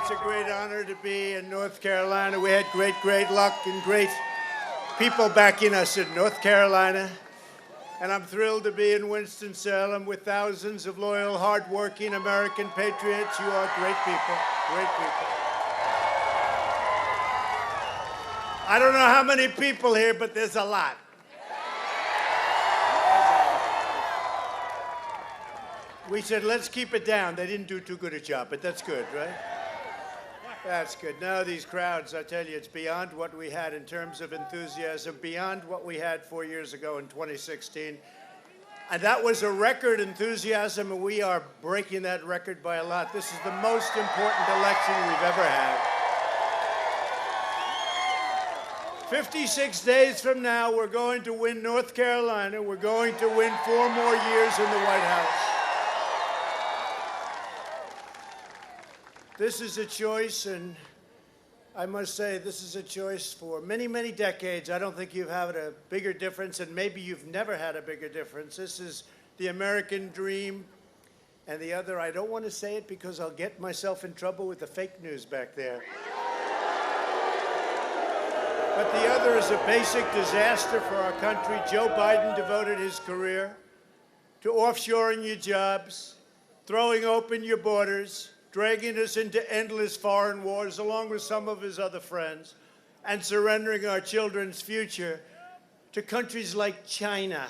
It's a great honor to be in North Carolina. We had great luck and great people backing us in North Carolina. And I'm thrilled to be in Winston, Salem with thousands of loyal, hardworking American patriots. You are great people, great people. I don't know how many people here, but there's a lot. We said, let's keep it down. They didn't do too good a job, but that's good, right? That's good. No, these crowds, I tell you, it's beyond what we had in terms of enthusiasm, beyond what we had 4 years ago in 2016. And that was a record enthusiasm, and we are breaking that record by a lot. This is the most important election we've ever had. 56 days from now, we're going to win North Carolina. We're going to win 4 more years in the White House. This is a choice, and I must say, this is a choice for many, many decades. I don't think you've had a bigger difference, and maybe you've never had a bigger difference. This is the American dream, and the other, I don't want to say it because I'll get myself in trouble with the fake news back there. But the other is a basic disaster for our country. Joe Biden devoted his career to offshoring your jobs, throwing open your borders, dragging us into endless foreign wars along with some of his other friends, and surrendering our children's future to countries like China.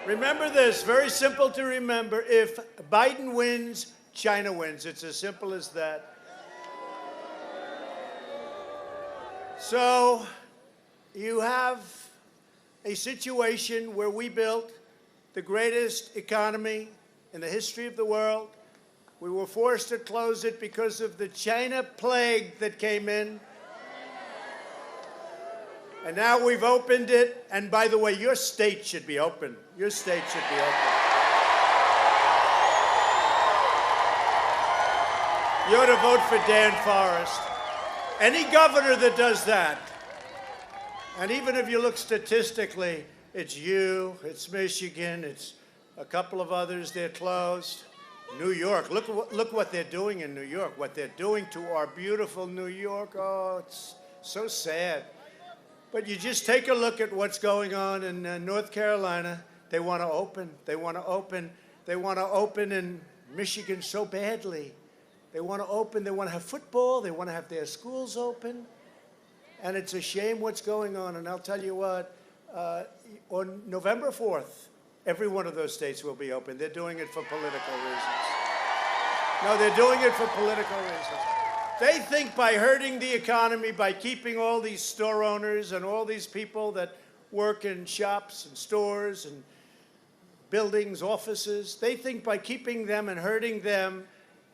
Remember this, very simple to remember. If Biden wins, China wins. It's as simple as that. So you have a situation where we built the greatest economy in the history of the world. We were forced to close it because of the China plague that came in. And now we've opened it. And by the way, your state should be open. Your state should be open. You ought to vote for Dan Forrest. Any governor that does that, and even if you look statistically, it's you, it's Michigan, it's a couple of others, they're closed. New York, look what they're doing in New York, what they're doing to our beautiful New York. Oh, it's so sad. But you just take a look at what's going on in North Carolina. They want to open. They want to open. They want to open in Michigan so badly. They want to open. They want to have football. They want to have their schools open. And it's a shame what's going on. And I'll tell you what, on November 4th, every one of those states will be open. They're doing it for political reasons. No, they're doing it for political reasons. They think by hurting the economy, by keeping all these store owners and all these people that work in shops and stores and buildings, offices, they think by keeping them and hurting them,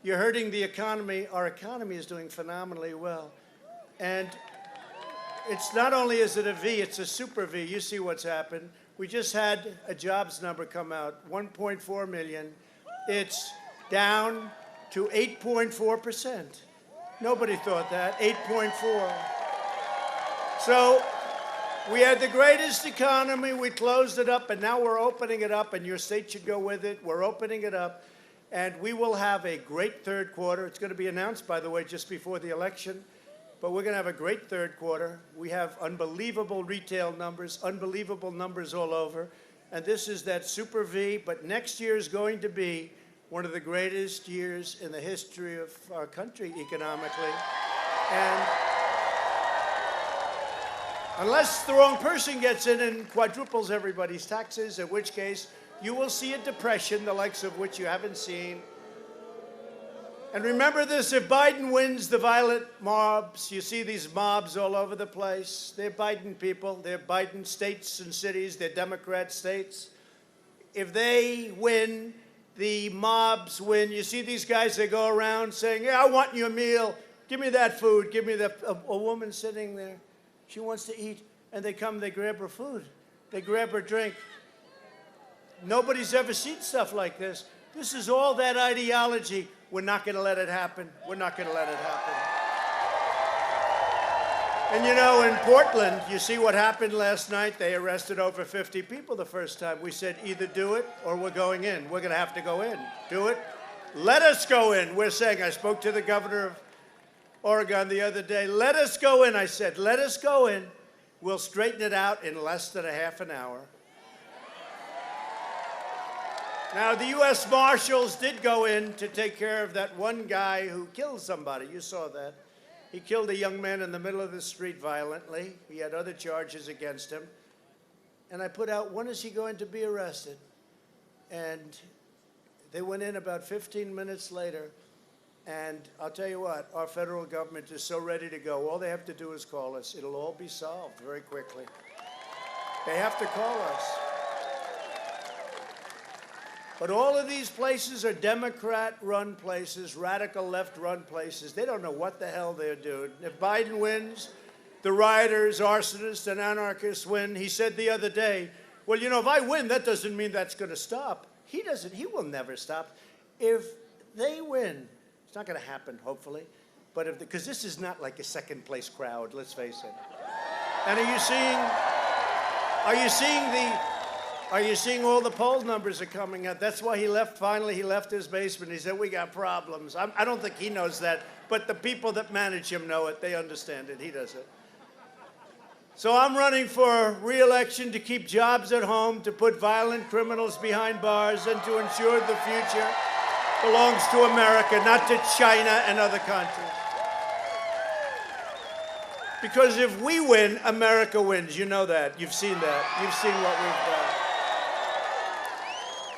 you're hurting the economy. Our economy is doing phenomenally well. And it's not only is it a V, it's a super V. You see what's happened. We just had a jobs number come out, 1.4 million. It's down to 8.4%. Nobody thought that, 8.4. So we had the greatest economy, we closed it up, and now we're opening it up, and your state should go with it. We're opening it up, and we will have a great third quarter. It's going to be announced, by the way, just before the election. But we're going to have a great third quarter. We have unbelievable retail numbers, unbelievable numbers all over. And this is that super V. But next year is going to be one of the greatest years in the history of our country economically. And unless the wrong person gets in and quadruples everybody's taxes, in which case you will see a depression, the likes of which you haven't seen. And remember this, if Biden wins the violent mobs, you see these mobs all over the place. They're Biden people. They're Biden states and cities. They're Democrat states. If they win, the mobs win. You see these guys, they go around saying, yeah, I want your meal. Give me that food. Give me that. A woman sitting there, she wants to eat. And they come, they grab her food. They grab her drink. Nobody's ever seen stuff like this. This is all that ideology. We're not going to let it happen. We're not going to let it happen. And you know, in Portland, you see what happened last night? They arrested over 50 people the first time. We said either do it or we're going in. We're going to have to go in. Do it Let us go in. We're saying, I spoke to the governor of Oregon the other day. Let us go in. I said, let us go in. We'll straighten it out in less than a half an hour. Now, the U.S. Marshals did go in to take care of that one guy who killed somebody. You saw that. He killed a young man in the middle of the street violently. He had other charges against him. And I put out, when is he going to be arrested? And they went in about 15 minutes later. And I'll tell you what, our federal government is so ready to go. All they have to do is call us. It'll all be solved very quickly. They have to call us. But all of these places are Democrat-run places, radical left-run places. They don't know what the hell they're doing. If Biden wins, the rioters, arsonists, and anarchists win. He said the other day, well, you know, if I win, that doesn't mean that's going to stop. He will never stop. If they win, it's not going to happen, hopefully, but because this is not like a second-place crowd, let's face it. And are you seeing all the poll numbers are coming out? That's why he left, finally, he left his basement. He said, we got problems. I don't think he knows that, but the people that manage him know it. They understand it. He does it. So I'm running for re-election to keep jobs at home, to put violent criminals behind bars, and to ensure the future belongs to America, not to China and other countries. Because if we win, America wins. You know that. You've seen that. You've seen what we've done.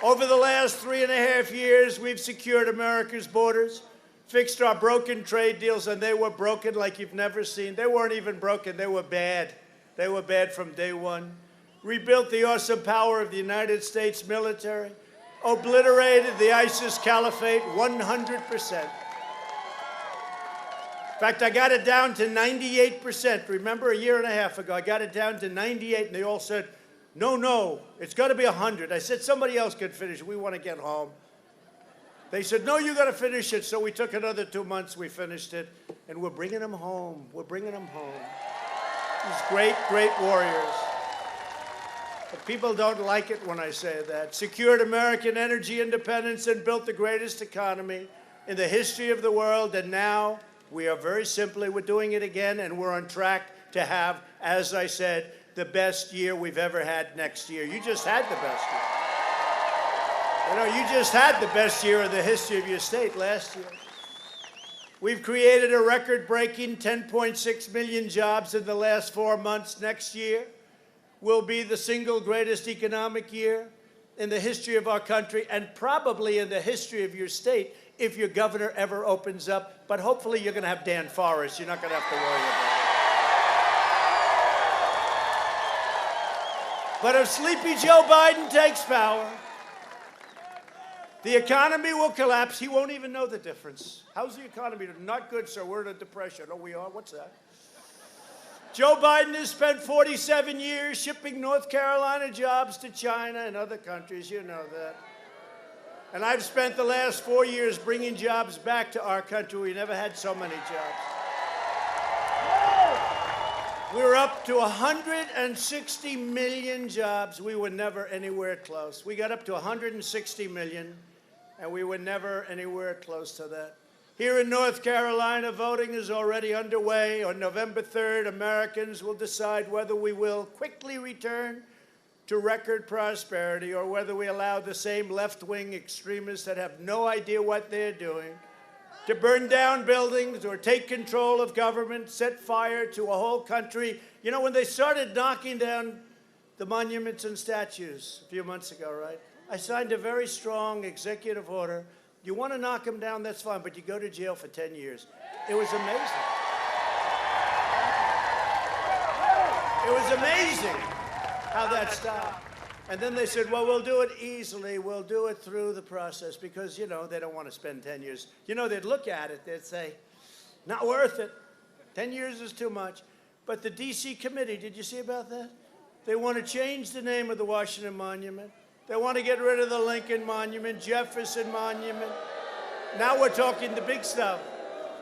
Over the last 3.5 years, we've secured America's borders, fixed our broken trade deals, and they were broken like you've never seen. They weren't even broken. They were bad. They were bad from day one. Rebuilt the awesome power of the United States military. Obliterated the ISIS caliphate 100%. In fact, I got it down to 98%. Remember, a year and a half ago, I got it down to 98, and they all said, no, it's got to be 100. I said, somebody else could finish it. We want to get home. They said, no, you got to finish it. So we took another 2 months. We finished it, and we're bringing them home. We're bringing them home. These great, great warriors. But people don't like it when I say that. Secured American energy independence and built the greatest economy in the history of the world, and now we are very simply, we're doing it again, and we're on track to have, as I said, the best year we've ever had next year. You just had the best year. You know, you just had the best year of the history of your state last year. We've created a record-breaking 10.6 million jobs in the last 4 months. Next year will be the single greatest economic year in the history of our country, and probably in the history of your state if your governor ever opens up. But hopefully you're going to have Dan Forrest. You're not going to have to worry about it. But if Sleepy Joe Biden takes power, the economy will collapse. He won't even know the difference. How's the economy? Not good, sir. We're in a depression. Oh, we are? What's that? Joe Biden has spent 47 years shipping North Carolina jobs to China and other countries. You know that. And I've spent the last 4 years bringing jobs back to our country. We never had so many jobs. We're up to 160 million jobs. We were never anywhere close. We got up to 160 million, and we were never anywhere close to that. Here in North Carolina, voting is already underway. On November 3rd, Americans will decide whether we will quickly return to record prosperity or whether we allow the same left-wing extremists that have no idea what they're doing to burn down buildings or take control of government, set fire to a whole country. You know, when they started knocking down the monuments and statues a few months ago, right? I signed a very strong executive order. You want to knock them down, that's fine, but you go to jail for 10 years. It was amazing. It was amazing how that stopped. And then they said, well, we'll do it easily. We'll do it through the process because, you know, they don't want to spend 10 years. You know, they'd look at it. They'd say, not worth it. 10 years is too much. But the D.C. committee, did you see about that? They want to change the name of the Washington Monument. They want to get rid of the Lincoln Monument, Jefferson Monument. Now we're talking the big stuff.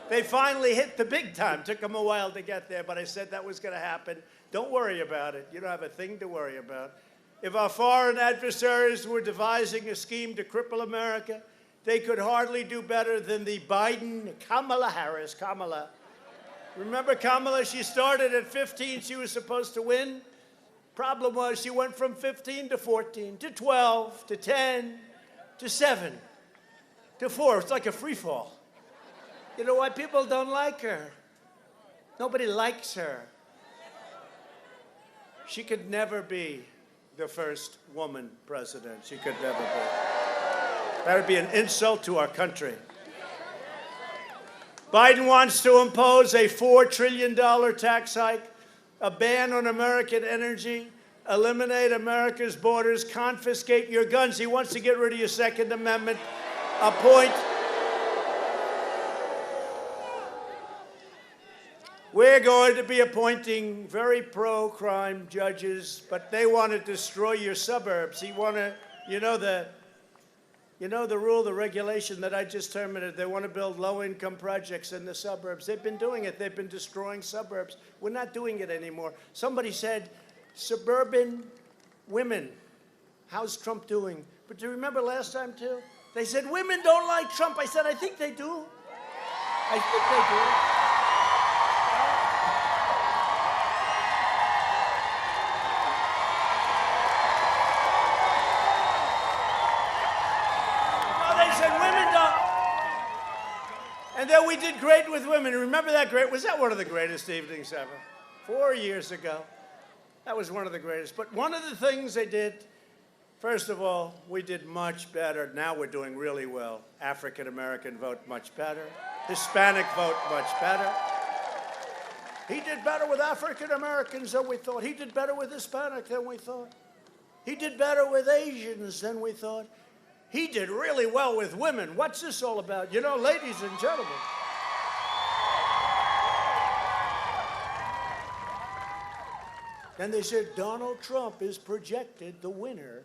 They finally hit the big time. Took them a while to get there, but I said that was going to happen. Don't worry about it. You don't have a thing to worry about. If our foreign adversaries were devising a scheme to cripple America, they could hardly do better than the Kamala Harris. Kamala. Remember Kamala? She started at 15. She was supposed to win. Problem was she went from 15 to 14 to 12 to 10 to 7 to 4. It's like a free fall. You know why people don't like her? Nobody likes her. She could never be the first woman president. She could never be. That would be an insult to our country. Biden wants to impose a $4 trillion tax hike, a ban on American energy, eliminate America's borders, confiscate your guns. He wants to get rid of your Second Amendment, appoint. We're going to be appointing very pro-crime judges, but they want to destroy your suburbs. You know the rule, the regulation that I just terminated. They want to build low-income projects in the suburbs. They've been doing it. They've been destroying suburbs. We're not doing it anymore. Somebody said, suburban women, how's Trump doing? But do you remember last time, too? They said, women don't like Trump. I said, I think they do. I think they do. And then we did great with women. Remember that great? Was that one of the greatest evenings ever? 4 years ago. That was one of the greatest. But one of the things they did, first of all, we did much better. Now we're doing really well. African American vote much better. Hispanic vote much better. He did better with African Americans than we thought. He did better with Hispanic than we thought. He did better with Asians than we thought. He did really well with women. What's this all about? You know, ladies and gentlemen. Then they said Donald Trump is projected the winner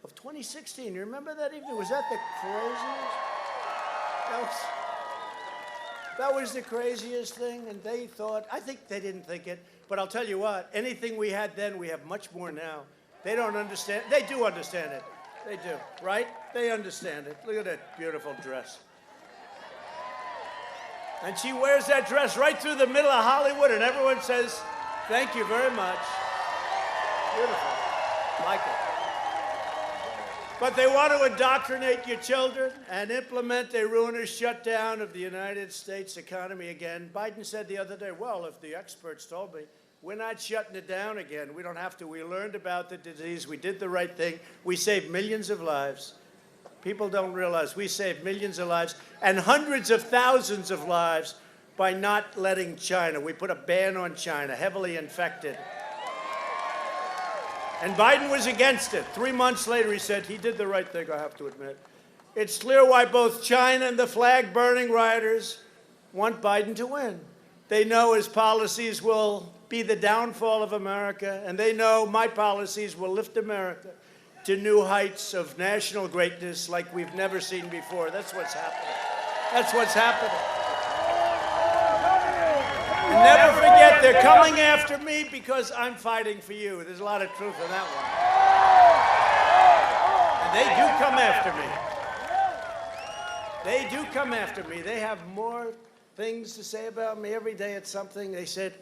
of 2016. You remember that evening? Was that the craziest? That was the craziest thing, and they thought, I think they didn't think it, but I'll tell you what, anything we had then, we have much more now. They don't understand. They do understand it. They do, right? They understand it. Look at that beautiful dress. And she wears that dress right through the middle of Hollywood, and everyone says, thank you very much. Beautiful. Like it. But they want to indoctrinate your children and implement a ruinous shutdown of the United States economy again. Biden said the other day, well, if the experts told me, we're not shutting it down again. We don't have to. We learned about the disease. We did the right thing. We saved millions of lives. People don't realize we saved millions of lives and hundreds of thousands of lives by not letting China. We put a ban on China, heavily infected. And Biden was against it. 3 months later, he said he did the right thing, I have to admit. It's clear why both China and the flag-burning rioters want Biden to win. They know his policies will be the downfall of America, and they know my policies will lift America to new heights of national greatness like we've never seen before. That's what's happening. That's what's happening. And never forget, they're coming after me because I'm fighting for you. There's a lot of truth in that one. And they do come after me. They do come after me. They have more things to say about me every day. It's something. They said,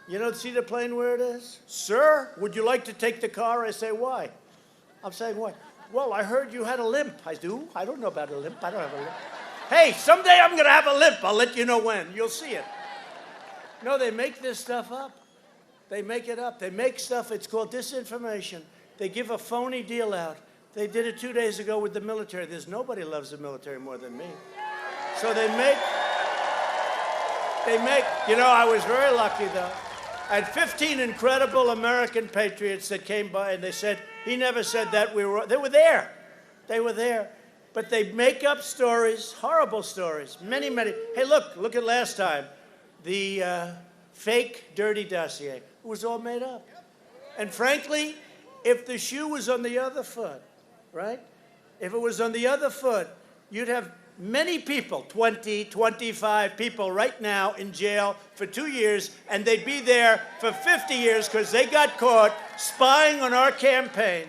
you know, see the plane where it is? Sir, would you like to take the car? I say, why? I'm saying, why? Well, I heard you had a limp. I do? I don't know about a limp. I don't have a limp. Hey, someday I'm going to have a limp. I'll let you know when. You'll see it. No, they make this stuff up. They make it up. They make stuff. It's called disinformation. They give a phony deal out. They did it 2 days ago with the military. There's nobody loves the military more than me. So they make, you know, I was very lucky, though. I had 15 incredible American patriots that came by, and they said, he never said that. They were there. They were there. But they make up stories, horrible stories, many, many. Hey, look at last time. The fake dirty dossier. It was all made up. And frankly, if the shoe was on the other foot, right? If it was on the other foot, you'd have many people, 20, 25 people right now in jail for 2 years, and they'd be there for 50 years because they got caught spying on our campaign.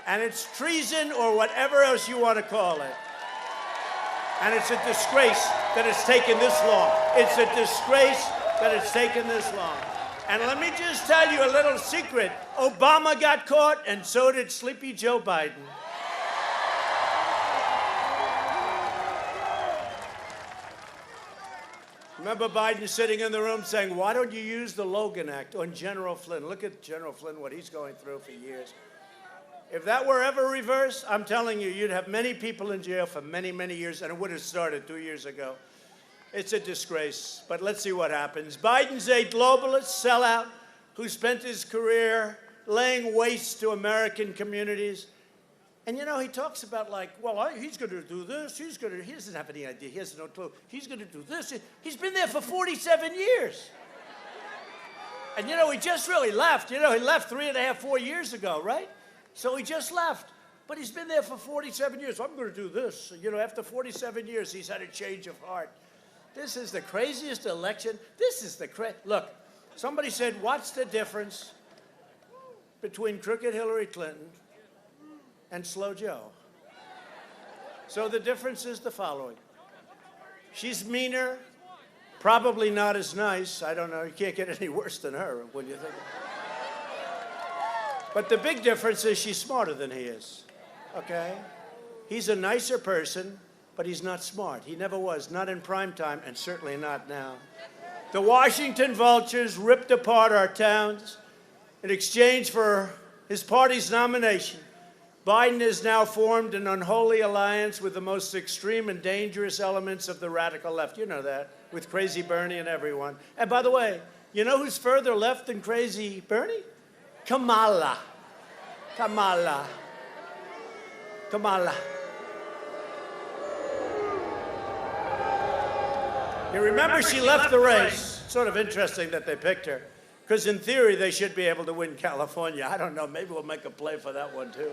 And it's treason or whatever else you want to call it. And it's a disgrace that it's taken this long. It's a disgrace that it's taken this long. And let me just tell you a little secret. Obama got caught, and so did Sleepy Joe Biden. Remember Biden sitting in the room saying, why don't you use the Logan Act on General Flynn? Look at General Flynn, what he's going through for years. If that were ever reversed, I'm telling you, you'd have many people in jail for many, many years, and it would have started 2 years ago. It's a disgrace, but let's see what happens. Biden's a globalist sellout who spent his career laying waste to American communities. And, you know, he talks about, like, well, he's going to do this. He doesn't have any idea. He has no clue. He's going to do this. He's been there for 47 years. And, you know, he just really left. You know, he left 3.5, 4 years ago, right? So he just left. But he's been there for 47 years. I'm going to do this. You know, after 47 years, he's had a change of heart. This is the craziest election. Look, somebody said, what's the difference between crooked Hillary Clinton and Slow Joe? So the difference is the following. She's meaner, probably not as nice. I don't know. You can't get any worse than her when you think of it. But the big difference is she's smarter than he is, okay? He's a nicer person, but he's not smart. He never was, not in prime time, and certainly not now. The Washington vultures ripped apart our towns in exchange for his party's nomination. Biden has now formed an unholy alliance with the most extreme and dangerous elements of the radical left. You know that, with Crazy Bernie and everyone. And by the way, you know who's further left than Crazy Bernie? Kamala. Kamala. Kamala. You remember she left the race. Sort of interesting that they picked her, because in theory they should be able to win California. I don't know, maybe we'll make a play for that one too.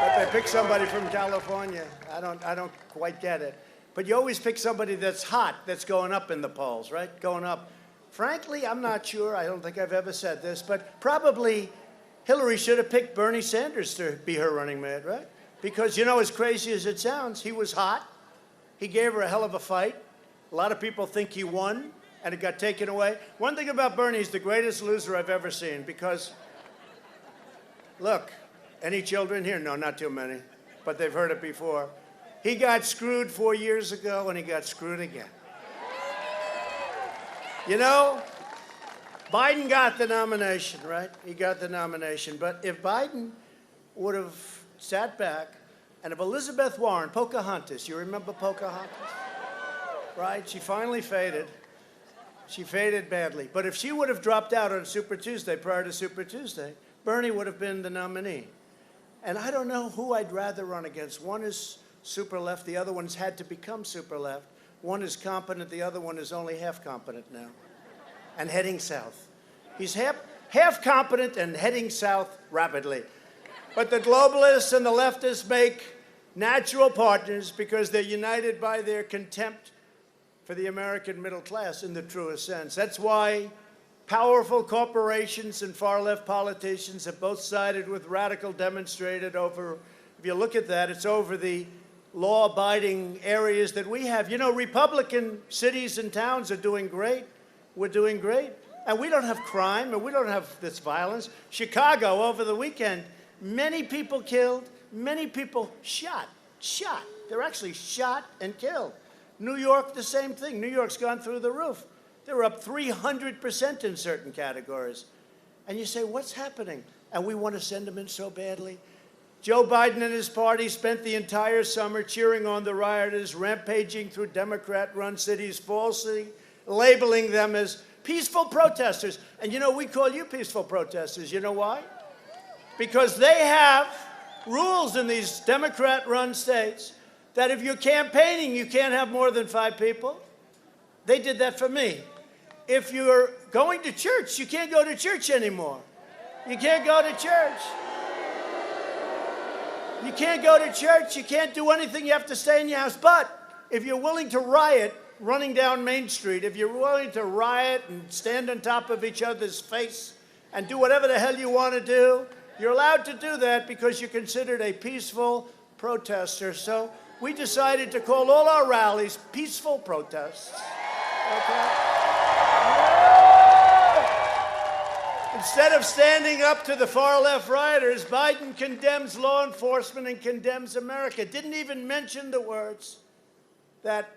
But they pick somebody from California. I don't quite get it. But you always pick somebody that's hot, that's going up in the polls, right? Going up. Frankly, I'm not sure. I don't think I've ever said this, but probably Hillary should have picked Bernie Sanders to be her running mate, right? Because, you know, as crazy as it sounds, he was hot. He gave her a hell of a fight. A lot of people think he won, and it got taken away. One thing about Bernie, he's the greatest loser I've ever seen, because, look, any children here? No, not too many, but they've heard it before. He got screwed 4 years ago, and he got screwed again. You know, Biden got the nomination, right? He got the nomination. But if Biden would have sat back, and if Elizabeth Warren, Pocahontas, you remember Pocahontas? Right? She finally faded. She faded badly. But if she would have dropped out on Super Tuesday, prior to Super Tuesday, Bernie would have been the nominee. And I don't know who I'd rather run against. One is super left. The other one's had to become super left. One is competent. The other one is only half competent now and heading south. He's half competent and heading south rapidly. But the globalists and the leftists make natural partners because they're united by their contempt for the American middle class in the truest sense. That's why powerful corporations and far-left politicians have both sided with radical demonstrated over, if you look at that, it's over the law-abiding areas that we have. You know, Republican cities and towns are doing great. We're doing great. And we don't have crime, and we don't have this violence. Chicago, over the weekend, many people killed, many people shot. They're actually shot and killed. New York, the same thing. New York's gone through the roof. They're up 300% in certain categories. And you say, what's happening? And we want to send them in so badly. Joe Biden and his party spent the entire summer cheering on the rioters, rampaging through Democrat-run cities, falsely labeling them as peaceful protesters. And you know, we call you peaceful protesters. You know why? Because they have rules in these Democrat-run states that if you're campaigning, you can't have more than 5 people. They did that for me. If you're going to church, you can't go to church anymore. You can't go to church. You can't go to church. You can't do anything. You have to stay in your house. But if you're willing to riot running down Main Street, if you're willing to riot and stand on top of each other's face and do whatever the hell you want to do, You're allowed to do that because you're considered a peaceful protester. So we decided to call all our rallies peaceful protests. Okay? Instead of standing up to the far-left rioters, Biden condemns law enforcement and condemns America. Didn't even mention the words that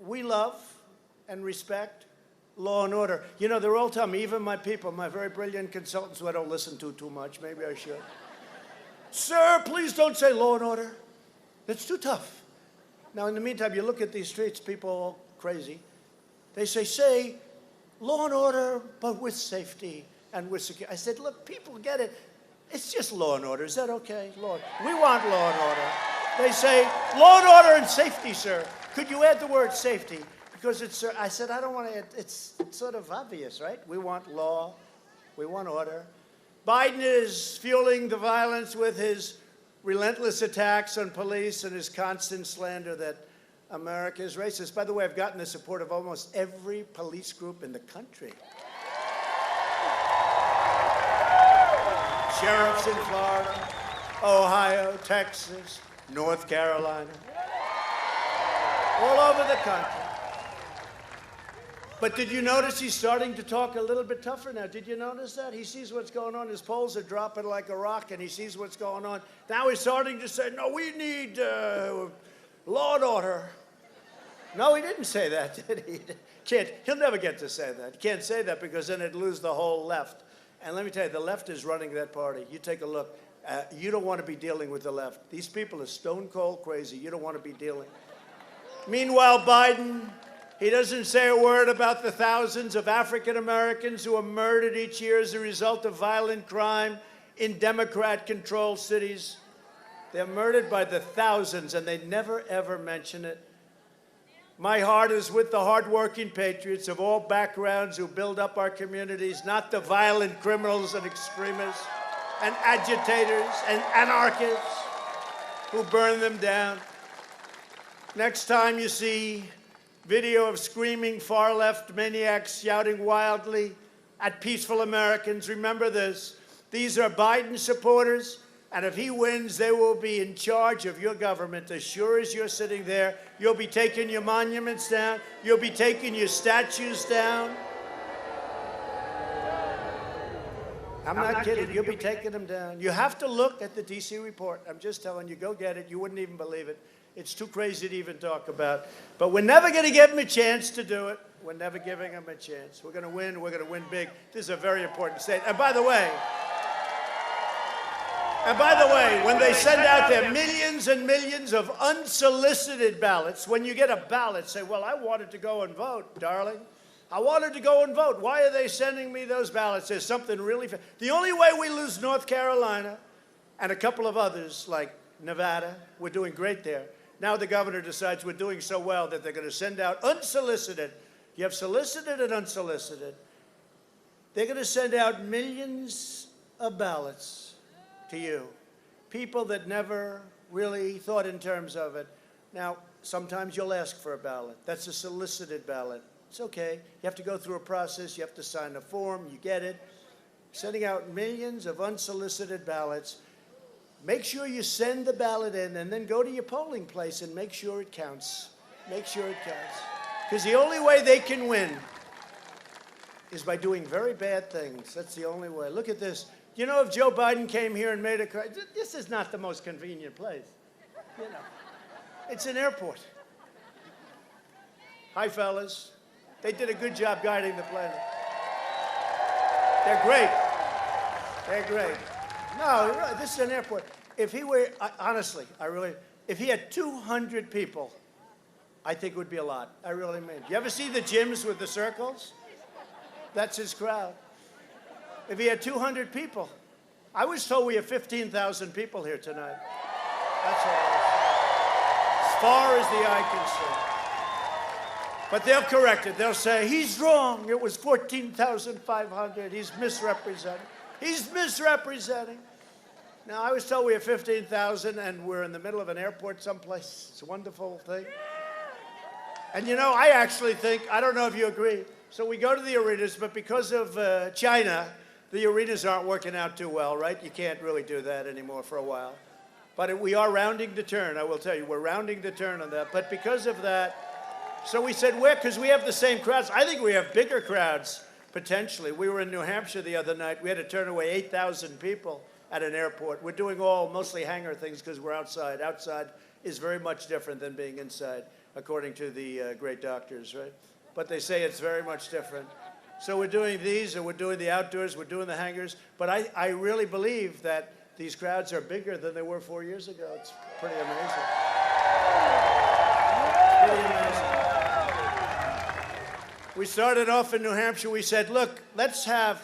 we love and respect law and order. You know, they're all telling me, even my people, my very brilliant consultants who I don't listen to too much, maybe I should. Sir, please don't say law and order. It's too tough. Now, in the meantime, you look at these streets, people are all crazy. They say law and order, but with safety and with security. I said, look, people get it. It's just law and order. Is that okay? Law. We want law and order. They say, law and order and safety, sir. Could you add the word safety? Because it's, I said, I don't want to, it's sort of obvious, right? We want law. We want order. Biden is fueling the violence with his relentless attacks on police and his constant slander that America is racist. By the way, I've gotten the support of almost every police group in the country. Sheriffs in Florida, Ohio, Texas, North Carolina, all over the country. But did you notice he's starting to talk a little bit tougher now? Did you notice that? He sees what's going on. His polls are dropping like a rock, and he sees what's going on. Now he's starting to say, no, we need law and order. No, he didn't say that, did he? He'll never get to say that. He can't say that because then it'd lose the whole left. And let me tell you, the left is running that party. You take a look. You don't want to be dealing with the left. These people are stone cold crazy. You don't want to be dealing. Meanwhile, Biden, he doesn't say a word about the thousands of African Americans who are murdered each year as a result of violent crime in Democrat-controlled cities. They're murdered by the thousands, and they never, ever mention it. My heart is with the hardworking patriots of all backgrounds who build up our communities, not the violent criminals and extremists and agitators and anarchists who burn them down. Next time you see video of screaming far-left maniacs shouting wildly at peaceful Americans, remember this. These are Biden supporters, and if he wins, they will be in charge of your government. As sure as you're sitting there, you'll be taking your monuments down. You'll be taking your statues down. I'm not kidding. You'll be taking them down. You have to look at the D.C. report. I'm just telling you, go get it. You wouldn't even believe it. It's too crazy to even talk about. But we're never going to give him a chance to do it. We're never giving him a chance. We're going to win. We're going to win big. This is a very important state. And by the way, when they send out their millions and millions of unsolicited ballots, when you get a ballot, say, well, I wanted to go and vote, darling. I wanted to go and vote. Why are they sending me those ballots? There's something really... The only way we lose North Carolina and a couple of others, like Nevada, we're doing great there. Now the governor decides we're doing so well that they're going to send out unsolicited. You have solicited and unsolicited. They're going to send out millions of ballots to you, people that never really thought in terms of it. Now, sometimes you'll ask for a ballot. That's a solicited ballot. It's okay. You have to go through a process. You have to sign a form. You get it. Sending out millions of unsolicited ballots. Make sure you send the ballot in and then go to your polling place and make sure it counts. Make sure it counts. Because the only way they can win is by doing very bad things. That's the only way. Look at this. You know, if Joe Biden came here and made a... This is not the most convenient place. You know, it's an airport. Hi, fellas. They did a good job guiding the plane. They're great. They're great. No, this is an airport. If he were, honestly, if he had 200 people, I think it would be a lot. I really mean. You ever see the gyms with the circles? That's his crowd. If he had 200 people, I was told we have 15,000 people here tonight. That's all it is. As far as the eye can see. But they'll correct it. They'll say, he's wrong. It was 14,500. He's misrepresenting. He's misrepresenting. Now, I was told we have 15,000, and we're in the middle of an airport someplace. It's a wonderful thing. And, you know, I actually think, I don't know if you agree, so we go to the arenas, but because of China, The arenas aren't working out too well, right? You can't really do that anymore for a while. But we are rounding the turn, I will tell you. We're rounding the turn on that. But because of that, so we said, because we have the same crowds. I think we have bigger crowds, potentially. We were in New Hampshire the other night. We had to turn away 8,000 people at an airport. We're doing mostly hangar things because we're outside. Outside is very much different than being inside, according to the great doctors, right? But they say it's very much different. So we're doing these, and we're doing the outdoors, we're doing the hangars. But I really believe that these crowds are bigger than they were 4 years ago. It's pretty amazing. Pretty amazing. We started off in New Hampshire. We said, look, let's have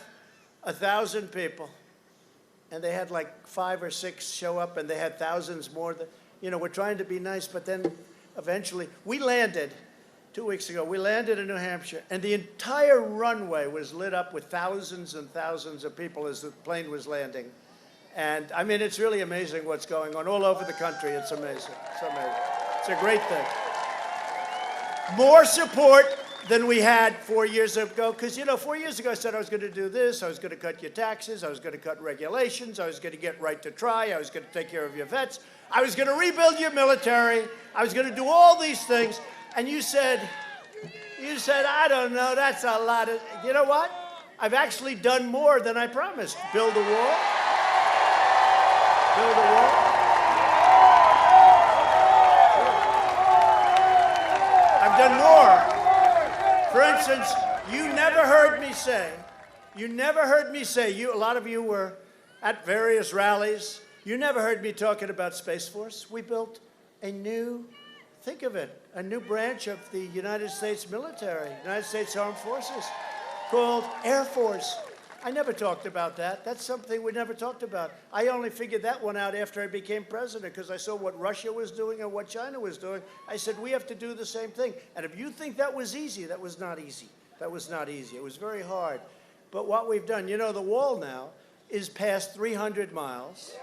1,000 people. And they had like 5 or 6 show up, and they had thousands more. We're trying to be nice, but then eventually we landed 2 weeks ago. We landed in New Hampshire, and the entire runway was lit up with thousands and thousands of people as the plane was landing. And I mean, it's really amazing what's going on all over the country. It's amazing. It's amazing. It's a great thing. More support than we had 4 years ago, because 4 years ago I said I was going to do this, I was going to cut your taxes, I was going to cut regulations, I was going to get right to try, I was going to take care of your vets, I was going to rebuild your military, I was going to do all these things, and you said, I don't know, that's a lot of, you know what? I've actually done more than I promised. Build a wall. Build a wall. I've done more. For instance, you never heard me say, a lot of you were at various rallies, you never heard me talking about Space Force. We built a new, think of it, a new branch of the United States military, United States Armed Forces, called Air Force. I never talked about that. That's something we never talked about. I only figured that one out after I became president because I saw what Russia was doing and what China was doing. I said, we have to do the same thing. And if you think that was easy, that was not easy. That was not easy. It was very hard. But what we've done, the wall now is past 300 miles.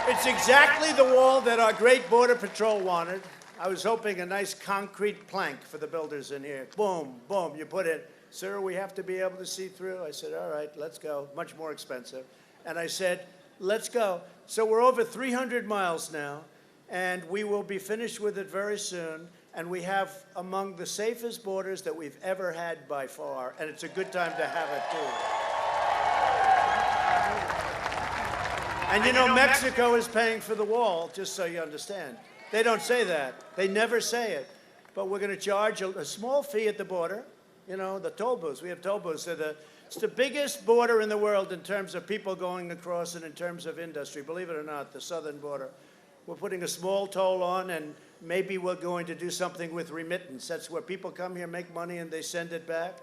It's exactly the wall that our great Border Patrol wanted. I was hoping a nice concrete plank for the builders in here. Boom, boom, you put it. Sir, we have to be able to see through. I said, all right, let's go. Much more expensive. And I said, let's go. So we're over 300 miles now, and we will be finished with it very soon. And we have among the safest borders that we've ever had by far. And it's a good time to have it, too. And Mexico is paying for the wall, just so you understand. They don't say that. They never say it. But we're going to charge a small fee at the border. The toll booths. We have toll booths. It's the biggest border in the world in terms of people going across and in terms of industry. Believe it or not, the southern border. We're putting a small toll on, and maybe we're going to do something with remittance. That's where people come here, make money, and they send it back.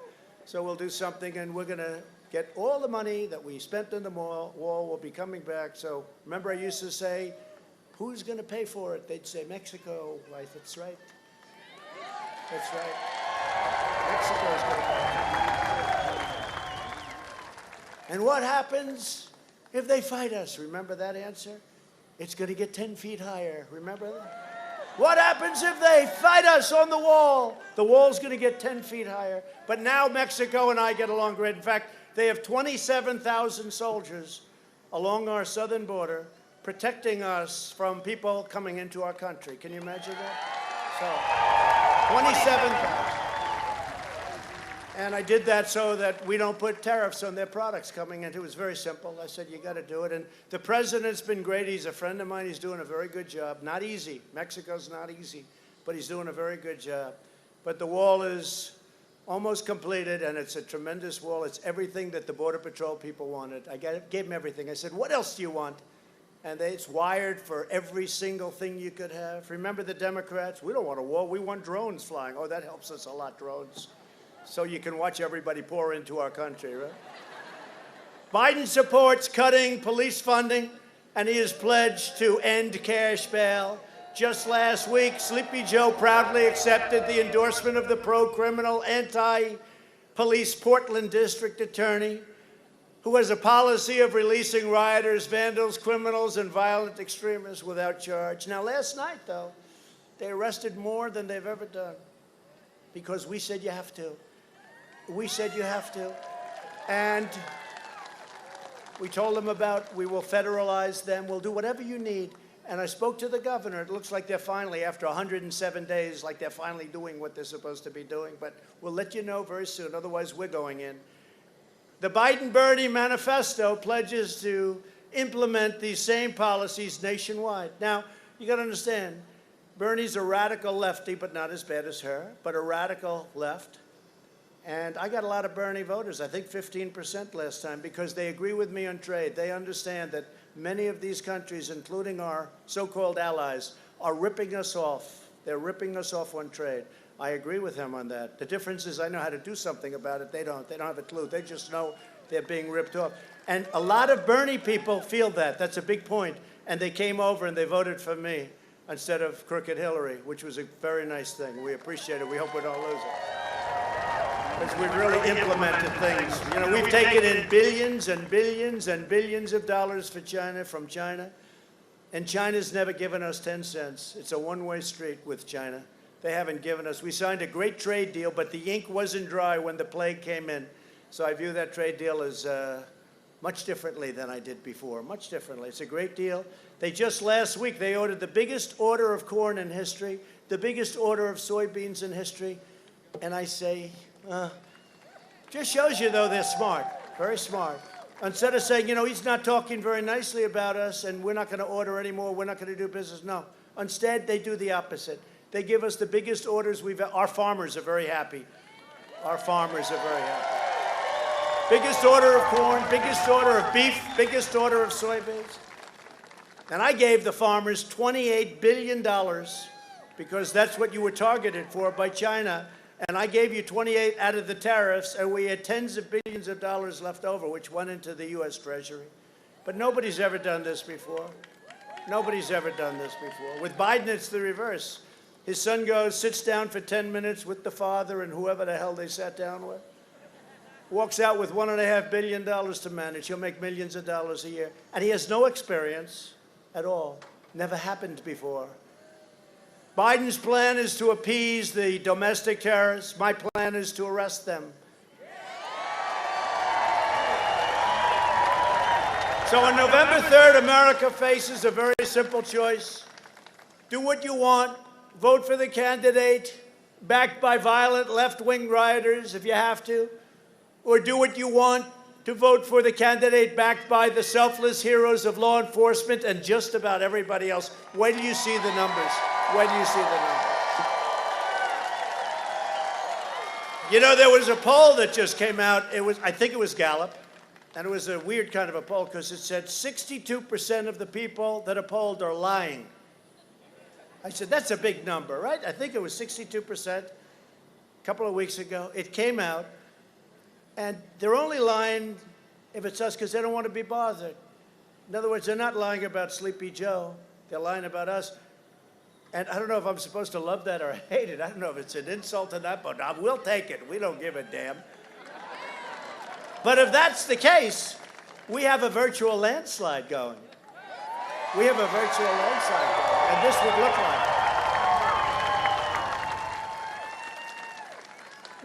So we'll do something, and we're going to get all the money that we spent in the wall will be coming back. So remember I used to say, who's going to pay for it? They'd say, Mexico. Right, that's right. That's right. Mexico's going to pay. And what happens if they fight us? Remember that answer? It's going to get 10 feet higher. Remember that? What happens if they fight us on the wall? The wall's going to get 10 feet higher. But now Mexico and I get along great. In fact, they have 27,000 soldiers along our southern border protecting us from people coming into our country. Can you imagine that? So, 27,000. And I did that so that we don't put tariffs on their products coming in. It was very simple. I said, you got to do it. And the president's been great. He's a friend of mine. He's doing a very good job. Not easy. Mexico's not easy. But he's doing a very good job. But the wall is almost completed, and it's a tremendous wall. It's everything that the Border Patrol people wanted. I gave them everything. I said, what else do you want? And it's wired for every single thing you could have. Remember the Democrats? We don't want a wall. We want drones flying. Oh, that helps us a lot, drones. So you can watch everybody pour into our country, right? Biden supports cutting police funding, and he has pledged to end cash bail. Just last week, Sleepy Joe proudly accepted the endorsement of the pro-criminal, anti-police Portland district attorney, who has a policy of releasing rioters, vandals, criminals, and violent extremists without charge. Now, last night, though, they arrested more than they've ever done because we said you have to. We said you have to. And we told them about, we will federalize them. We'll do whatever you need. And I spoke to the governor. It looks like they're finally, after 107 days, like they're finally doing what they're supposed to be doing. But we'll let you know very soon. Otherwise, we're going in. The Biden-Bernie manifesto pledges to implement these same policies nationwide. Now, you got to understand, Bernie's a radical lefty, but not as bad as her, but a radical left. And I got a lot of Bernie voters, I think 15% last time, because they agree with me on trade. They understand that many of these countries, including our so-called allies, are ripping us off. They're ripping us off on trade. I agree with him on that. The difference is I know how to do something about it. They don't. They don't have a clue. They just know they're being ripped off. And a lot of Bernie people feel that. That's a big point. And they came over and they voted for me instead of crooked Hillary, which was a very nice thing. We appreciate it. We hope we don't lose it. Because we've really implemented things. You know, we've taken in billions and billions and billions of dollars for China, from China. And China's never given us 10 cents. It's a one-way street with China. They haven't given us. We signed a great trade deal, but the ink wasn't dry when the plague came in. So I view that trade deal as much differently than I did before, much differently. It's a great deal. They just last week, they ordered the biggest order of corn in history, the biggest order of soybeans in history. And I say, just shows you, though, they're smart, very smart. Instead of saying, you know, he's not talking very nicely about us and we're not going to order anymore, we're not going to do business. No. Instead, they do the opposite. They give us the biggest orders we've had. Our farmers are very happy. Our farmers are very happy. Biggest order of corn, biggest order of beef, biggest order of soybeans. And I gave the farmers $28 billion because that's what you were targeted for by China. And I gave you 28 out of the tariffs, and we had tens of billions of dollars left over, which went into the U.S. Treasury. But nobody's ever done this before. Nobody's ever done this before. With Biden, it's the reverse. His son goes, sits down for 10 minutes with the father and whoever the hell they sat down with. Walks out with $1.5 billion to manage. He'll make millions of dollars a year. And he has no experience at all. Never happened before. Biden's plan is to appease the domestic terrorists. My plan is to arrest them. So on November 3rd, America faces a very simple choice. Do what you want. Vote for the candidate backed by violent left-wing rioters, if you have to. Or do what you want to vote for the candidate backed by the selfless heroes of law enforcement and just about everybody else. Wait till you see the numbers. Wait till you see the numbers. You know, there was a poll that just came out. I think it was Gallup. And it was a weird kind of a poll because it said 62% of the people that are polled are lying. I said, that's a big number, right? I think it was 62% a couple of weeks ago. It came out. And they're only lying if it's us because they don't want to be bothered. In other words, they're not lying about Sleepy Joe. They're lying about us. And I don't know if I'm supposed to love that or hate it. I don't know if it's an insult or not, but we'll take it. We don't give a damn. But if that's the case, we have a virtual landslide going. We have a virtual landslide going, and this would look like it.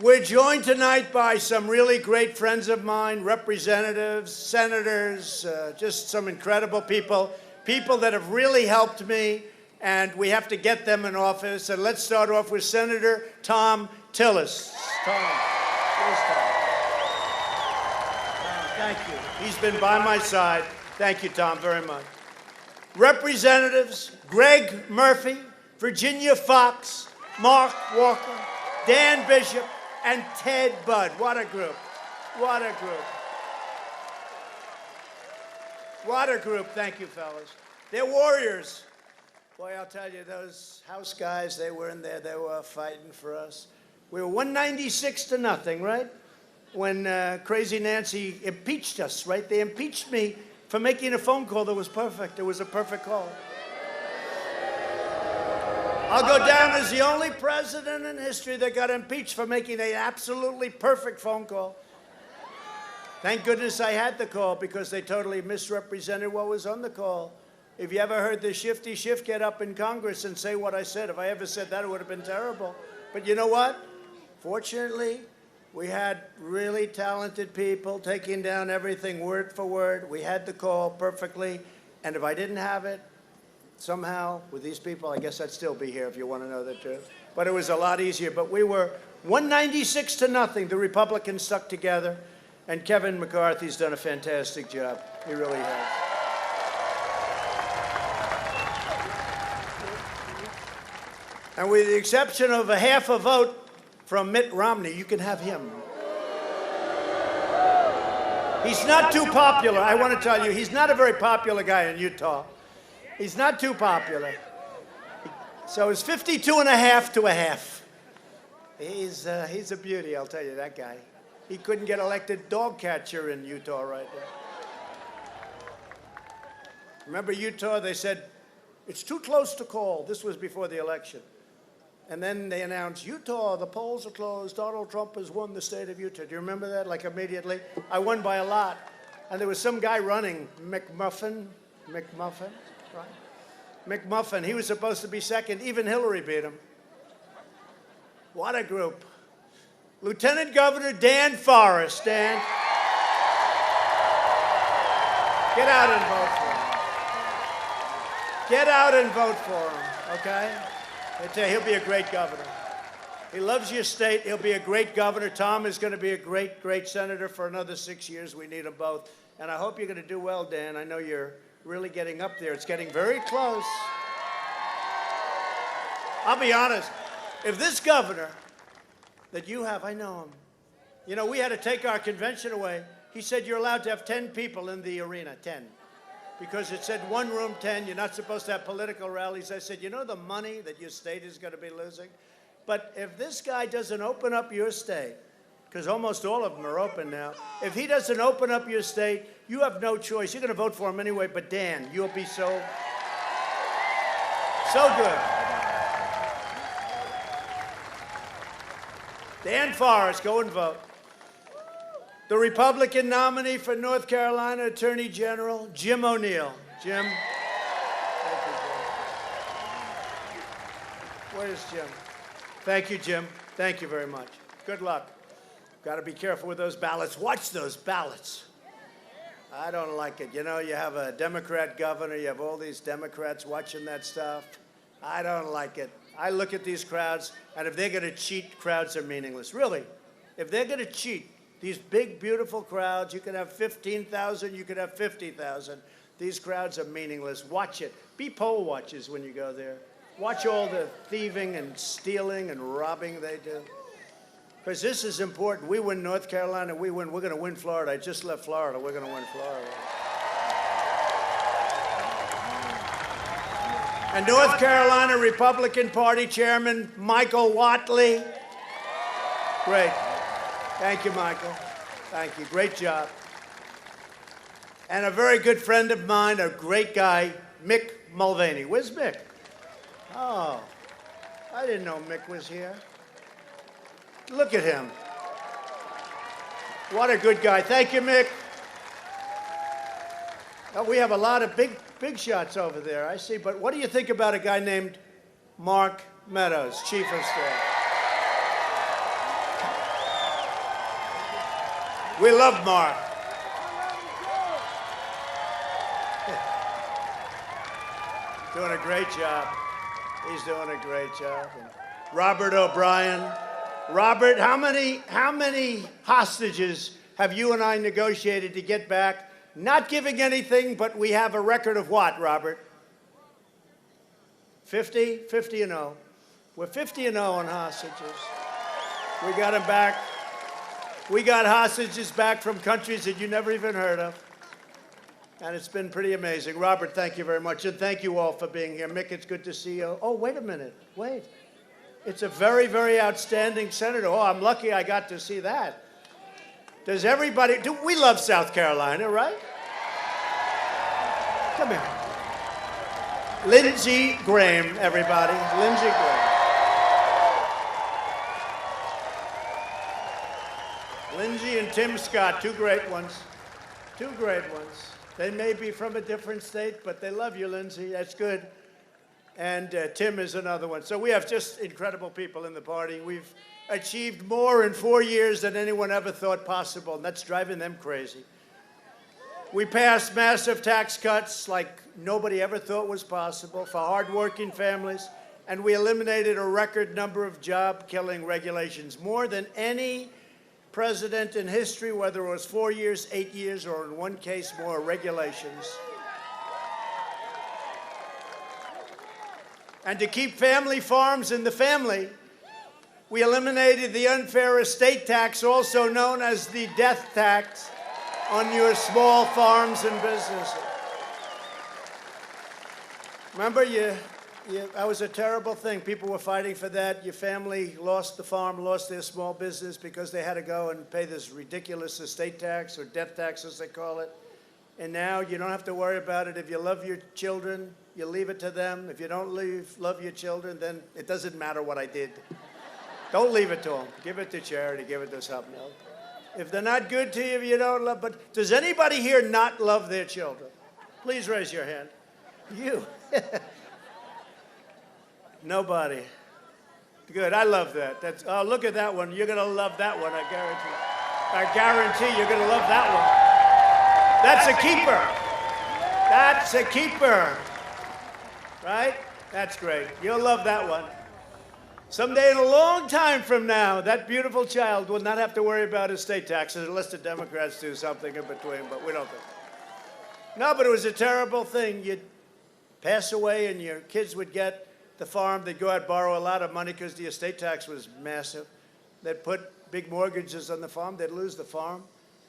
We're joined tonight by some really great friends of mine, representatives, senators, just some incredible people, people that have really helped me, and we have to get them in office. And let's start off with Senator Tom Tillis. Tom. Here's Tom. Thank you. He's been by my side. Thank you, Tom, very much. Representatives Greg Murphy, Virginia Fox, Mark Walker, Dan Bishop, and Ted Budd. What a group. What a group. What a group. Thank you, fellas. They're warriors. Boy, I'll tell you, those House guys, they were in there. They were fighting for us. We were 196-0, right? When Crazy Nancy impeached us, right? They impeached me for making a phone call that was perfect. It was a perfect call. I'll go down as the only president in history that got impeached for making an absolutely perfect phone call. Thank goodness I had the call because they totally misrepresented what was on the call. If you ever heard the shifty Schiff get up in Congress and say what I said, if I ever said that, it would have been terrible. But you know what? Fortunately, We had really talented people taking down everything word for word. We had the call perfectly. And if I didn't have it, somehow, with these people, I guess I'd still be here if you want to know the truth. But it was a lot easier. But we were 196 to nothing. The Republicans stuck together. And Kevin McCarthy's done a fantastic job. He really has. And with the exception of a half a vote from Mitt Romney, you can have him. He's not too popular. I want to tell you, he's not a very popular guy in Utah. He's not too popular. So it's 52 and a half to a half. He's a beauty, I'll tell you, that guy. He couldn't get elected dog catcher in Utah right there. Remember Utah, they said, it's too close to call. This was before the election. And then they announced, Utah, the polls are closed. Donald Trump has won the state of Utah. Do you remember that? Like immediately? I won by a lot. And there was some guy running, McMuffin, right? McMuffin, he was supposed to be second. Even Hillary beat him. What a group. Lieutenant Governor Dan Forest. Dan, get out and vote for him. Get out and vote for him, okay? I tell you, he'll be a great governor. He loves your state. He'll be a great governor. Tom is going to be a great, great senator for another 6 years. We need them both. And I hope you're going to do well, Dan. I know you're really getting up there. It's getting very close. I'll be honest. If this governor that you have, I know him. You know, we had to take our convention away. He said you're allowed to have 10 people in the arena, 10. Because it said one room, 10. You're not supposed to have political rallies. I said, you know the money that your state is going to be losing? But if this guy doesn't open up your state, because almost all of them are open now, if he doesn't open up your state, you have no choice. You're going to vote for him anyway, but Dan, you'll be so good. Dan Forest, go and vote. The Republican nominee for North Carolina Attorney General, Jim O'Neill. Jim. Thank you, Jim. Where's Jim? Thank you, Jim. Thank you very much. Good luck. Got to be careful with those ballots. Watch those ballots. I don't like it. You know, you have a Democrat governor. You have all these Democrats watching that stuff. I don't like it. I look at these crowds, and if they're going to cheat, crowds are meaningless. Really. If they're going to cheat, these big, beautiful crowds, you could have 15,000, you could have 50,000. These crowds are meaningless. Watch it. Be poll watchers when you go there. Watch all the thieving and stealing and robbing they do. Because this is important. We win North Carolina, we win. We're going to win Florida. I just left Florida. We're going to win Florida. And North Carolina Republican Party Chairman Michael Whatley. Great. Thank you, Michael. Thank you. Great job. And a very good friend of mine, a great guy, Mick Mulvaney. Where's Mick? Oh, I didn't know Mick was here. Look at him. What a good guy. Thank you, Mick. Oh, we have a lot of big shots over there, I see. But what do you think about a guy named Mark Meadows, Chief of Staff? We love Mark. Doing a great job. He's doing a great job. And Robert O'Brien. Robert, how many hostages have you and I negotiated to get back? Not giving anything, but we have a record of what, Robert? 50? 50 and 0. We're 50 and 0 on hostages. We got them back. We got hostages back from countries that you never even heard of. And it's been pretty amazing. Robert, thank you very much. And thank you all for being here. Mick, it's good to see you. Oh, wait a minute. Wait. It's a very, very outstanding senator. Oh, I'm lucky I got to see that. Does everybody, we love South Carolina, right? Come here. Lindsey Graham, everybody. Lindsey Graham. Lindsey and Tim Scott, two great ones. Two great ones. They may be from a different state, but they love you, Lindsey. That's good. And Tim is another one. So we have just incredible people in the party. We've achieved more in 4 years than anyone ever thought possible, and that's driving them crazy. We passed massive tax cuts like nobody ever thought was possible for hardworking families, and we eliminated a record number of job-killing regulations, more than any president in history, whether it was 4 years, 8 years, or in one case more regulations. And to keep family farms in the family, we eliminated the unfair estate tax, also known as the death tax, on your small farms and businesses. Remember, that was a terrible thing. People were fighting for that. Your family lost the farm, lost their small business because they had to go and pay this ridiculous estate tax, or death tax as they call it. And now you don't have to worry about it. If you love your children, you leave it to them. If you don't love your children, then it doesn't matter what I did. Don't leave it to them. Give it to charity. Give it to something else. If they're not good to you, you don't love. But does anybody here not love their children? Please raise your hand. You. Nobody. Good. I love that. Oh, look at that one. You're going to love that one, I guarantee. I guarantee you're going to love that one. That's a keeper. That's a keeper. Right? That's great. You'll love that one. Someday in a long time from now, that beautiful child will not have to worry about estate taxes unless the Democrats do something in between, but we don't think. No, but it was a terrible thing. You'd pass away and your kids would get the farm. They'd go out and borrow a lot of money because the estate tax was massive. They'd put big mortgages on the farm. They'd lose the farm.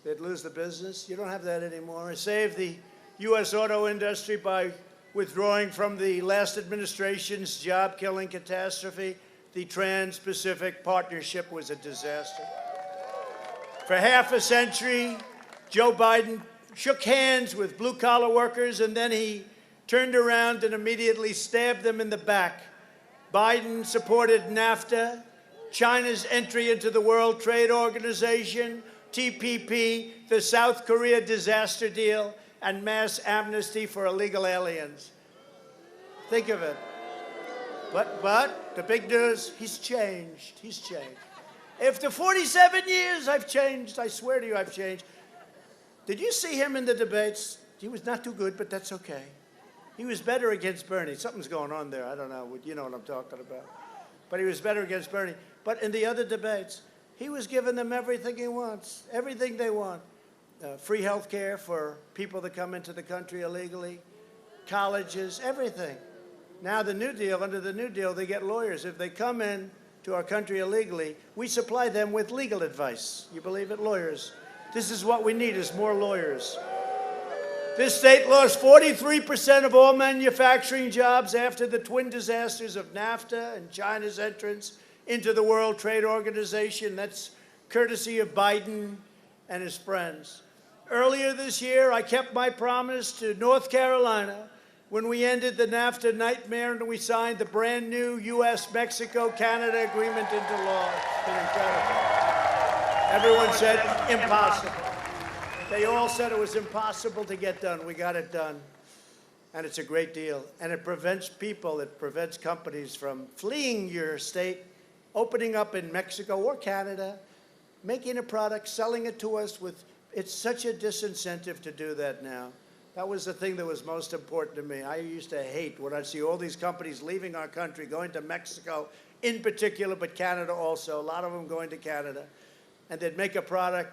They'd lose the business. You don't have that anymore. It saved the U.S. auto industry by withdrawing from the last administration's job-killing catastrophe. The Trans-Pacific Partnership was a disaster. For half a century, Joe Biden shook hands with blue-collar workers, and then he turned around and immediately stabbed them in the back. Biden supported NAFTA, China's entry into the World Trade Organization, TPP, the South Korea disaster deal, and mass amnesty for illegal aliens. Think of it. But the big news, he's changed. He's changed. After 47 years, I've changed. I swear to you, I've changed. Did you see him in the debates? He was not too good, but that's okay. He was better against Bernie. Something's going on there. I don't know. You know what I'm talking about. But he was better against Bernie. But in the other debates, he was giving them everything he wants, everything they want. Free health care for people that come into the country illegally, colleges, everything. Now the New Deal, under the New Deal, they get lawyers. If they come in to our country illegally, we supply them with legal advice. You believe it? Lawyers. This is what we need, is more lawyers. This state lost 43% of all manufacturing jobs after the twin disasters of NAFTA and China's entrance into the World Trade Organization. That's courtesy of Biden and his friends. Earlier this year, I kept my promise to North Carolina when we ended the NAFTA nightmare and we signed the brand new U.S.-Mexico-Canada agreement into law. It's been incredible. Everyone said impossible. They all said it was impossible to get done. We got it done. And it's a great deal. And it prevents people, it prevents companies from fleeing your state, opening up in Mexico or Canada, making a product, selling it to us with, it's such a disincentive to do that now. That was the thing that was most important to me. I used to hate when I'd see all these companies leaving our country, going to Mexico in particular, but Canada also, a lot of them going to Canada. And they'd make a product,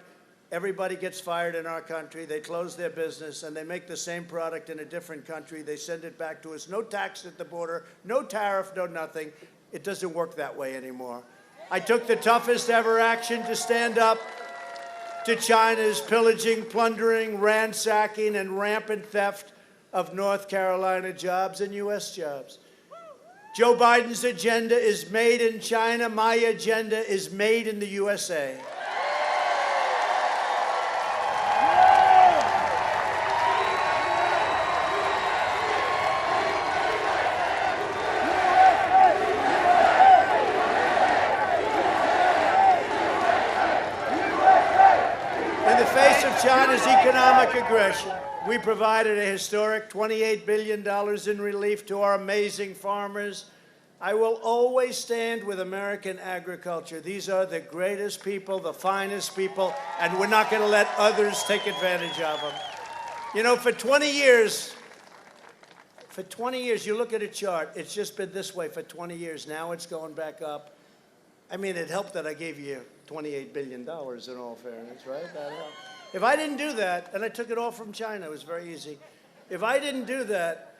everybody gets fired in our country, they close their business, and they make the same product in a different country, they send it back to us, no tax at the border, no tariff, no nothing. It doesn't work that way anymore. I took the toughest ever action to stand up to China's pillaging, plundering, ransacking, and rampant theft of North Carolina jobs and U.S. jobs. Joe Biden's agenda is made in China. My agenda is made in the USA. China's economic aggression, we provided a historic $28 billion in relief to our amazing farmers. I will always stand with American agriculture. These are the greatest people, the finest people, and we're not going to let others take advantage of them. You know, for 20 years, you look at a chart, it's just been this way for 20 years. Now it's going back up. I mean, it helped that I gave you $28 billion in all fairness, right? That helped. If I didn't do that, and I took it all from China, it was very easy. If I didn't do that,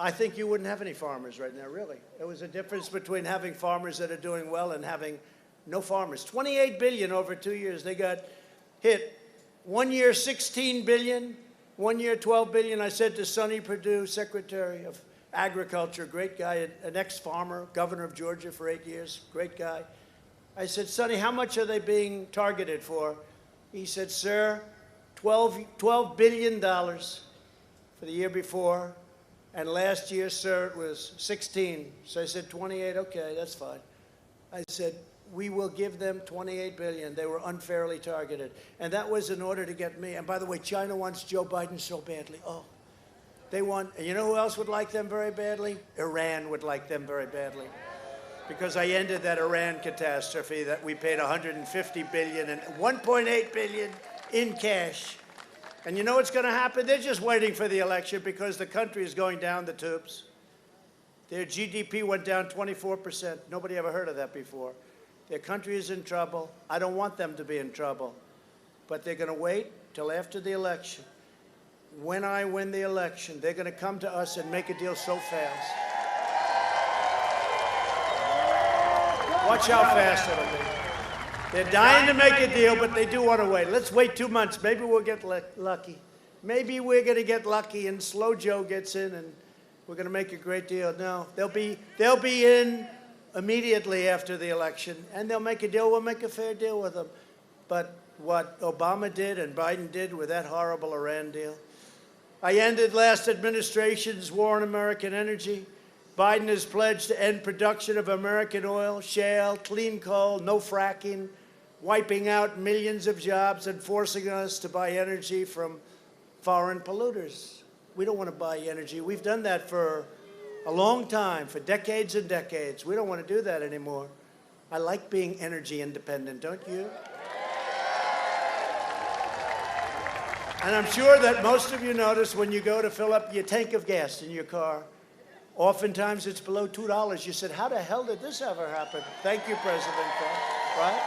I think you wouldn't have any farmers right now, really. There was a difference between having farmers that are doing well and having no farmers. $28 billion over 2 years. They got hit. 1 year, $16 billion. 1 year, $12 billion. I said to Sonny Perdue, Secretary of Agriculture, great guy, an ex-farmer, governor of Georgia for 8 years, great guy. I said, Sonny, how much are they being targeted for? He said, sir, $12 billion for the year before. And last year, sir, it was 16. So I said, 28, okay, that's fine. I said, we will give them 28 billion. They were unfairly targeted. And that was in order to get me. And by the way, China wants Joe Biden so badly. Oh, they want, and you know who else would like them very badly? Iran would like them very badly. Because I ended that Iran catastrophe that we paid 150 billion and 1.8 billion in cash. And you know what's going to happen? They're just waiting for the election because the country is going down the tubes. Their GDP went down 24%. Nobody ever heard of that before. Their country is in trouble. I don't want them to be in trouble. But they're going to wait till after the election. When I win the election, they're going to come to us and make a deal so fast. Watch how fast it'll be. They're dying to make a deal, but they do want to wait. Let's wait 2 months. Maybe we'll get lucky. Maybe we're going to get lucky and Slow Joe gets in and we're going to make a great deal. No, they'll be in immediately after the election, and they'll make a deal. We'll make a fair deal with them. But what Obama did and Biden did with that horrible Iran deal. I ended last administration's war on American energy. Biden has pledged to end production of American oil, shale, clean coal, no fracking, wiping out millions of jobs and forcing us to buy energy from foreign polluters. We don't want to buy energy. We've done that for a long time, for decades and decades. We don't want to do that anymore. I like being energy independent, don't you? And I'm sure that most of you notice when you go to fill up your tank of gas in your car, oftentimes it's below $2. You said, how the hell did this ever happen? Thank you, President Trump, right?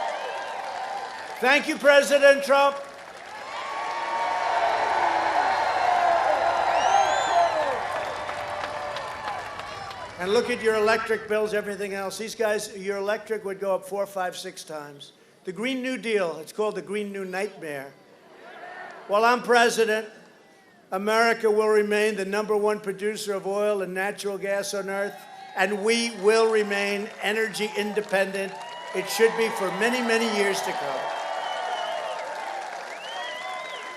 Thank you, President Trump. And look at your electric bills, everything else. These guys, your electric would go up 4, 5, 6 times. The Green New Deal, it's called the Green New Nightmare. While I'm president, America will remain the #1 producer of oil and natural gas on earth, and we will remain energy independent. It should be for many, many years to come.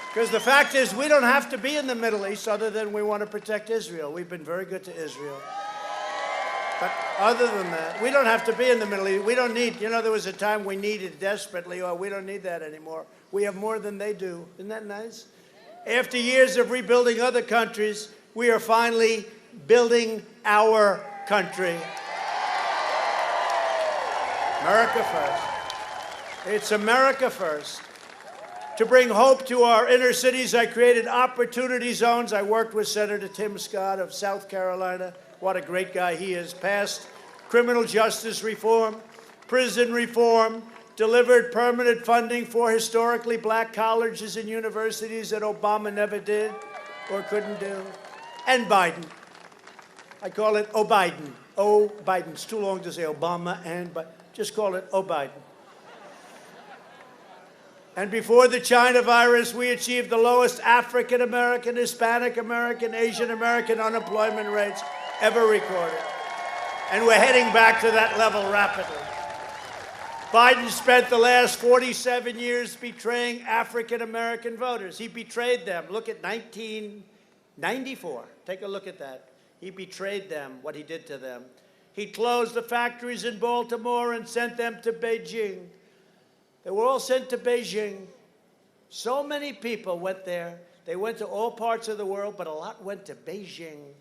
Because the fact is, we don't have to be in the Middle East other than we want to protect Israel. We've been very good to Israel. But other than that, we don't have to be in the Middle East. We don't need, you know, there was a time we needed desperately, or we don't need that anymore. We have more than they do. Isn't that nice? After years of rebuilding other countries, we are finally building our country. America first. It's America first. To bring hope to our inner cities, I created opportunity zones. I worked with Senator Tim Scott of South Carolina. What a great guy he is. Passed criminal justice reform, prison reform, delivered permanent funding for historically black colleges and universities that Obama never did or couldn't do. And Biden. I call it O-Biden. O-Biden. It's too long to say Obama and, but just call it O-Biden. And before the China virus, we achieved the lowest African American, Hispanic American, Asian American unemployment rates ever recorded. And we're heading back to that level rapidly. Biden spent the last 47 years betraying African American voters. He betrayed them. Look at 1994. Take a look at that. He betrayed them, what he did to them. He closed the factories in Baltimore and sent them to Beijing. They were all sent to Beijing. So many people went there. They went to all parts of the world, but a lot went to Beijing.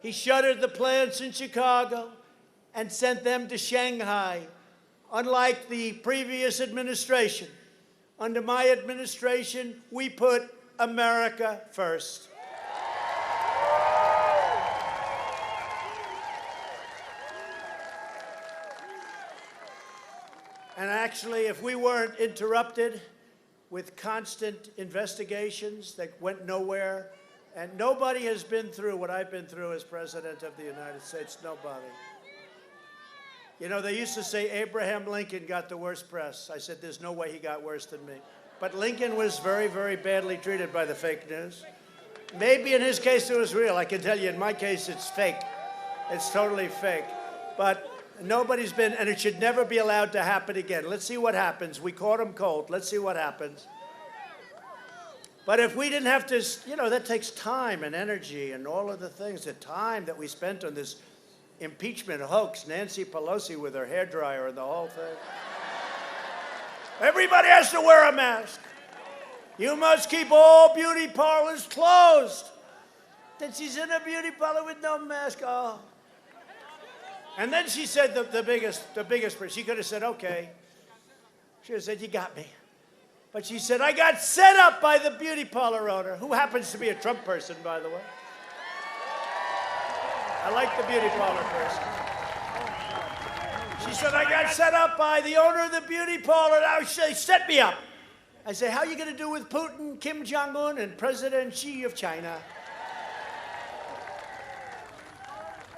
He shuttered the plants in Chicago. and sent them to Shanghai. Unlike the previous administration, under my administration, we put America first. And actually, if we weren't interrupted with constant investigations that went nowhere, and nobody has been through what I've been through as President of the United States, nobody. You know, they used to say Abraham Lincoln got the worst press. I said, there's no way he got worse than me. But Lincoln was very, very badly treated by the fake news. Maybe in his case it was real. I can tell you, in my case, it's fake. It's totally fake. But nobody's been, and it should never be allowed to happen again. Let's see what happens. We caught him cold. Let's see what happens. But if we didn't have to, you know, that takes time and energy and all of the things, the time that we spent on this impeachment hoax, Nancy Pelosi with her hairdryer and the whole thing. Everybody has to wear a mask. You must keep all beauty parlors closed. Then she's in a beauty parlor with no mask. Oh. And then she said the biggest, she could have said, okay. She would have said, you got me. But she said, I got set up by the beauty parlor owner, who happens to be a Trump person, by the way. I like the beauty parlor person. She said, I got set up by the owner of the beauty parlor. Now she set me up. I say, how are you going to do with Putin, Kim Jong-un, and President Xi of China?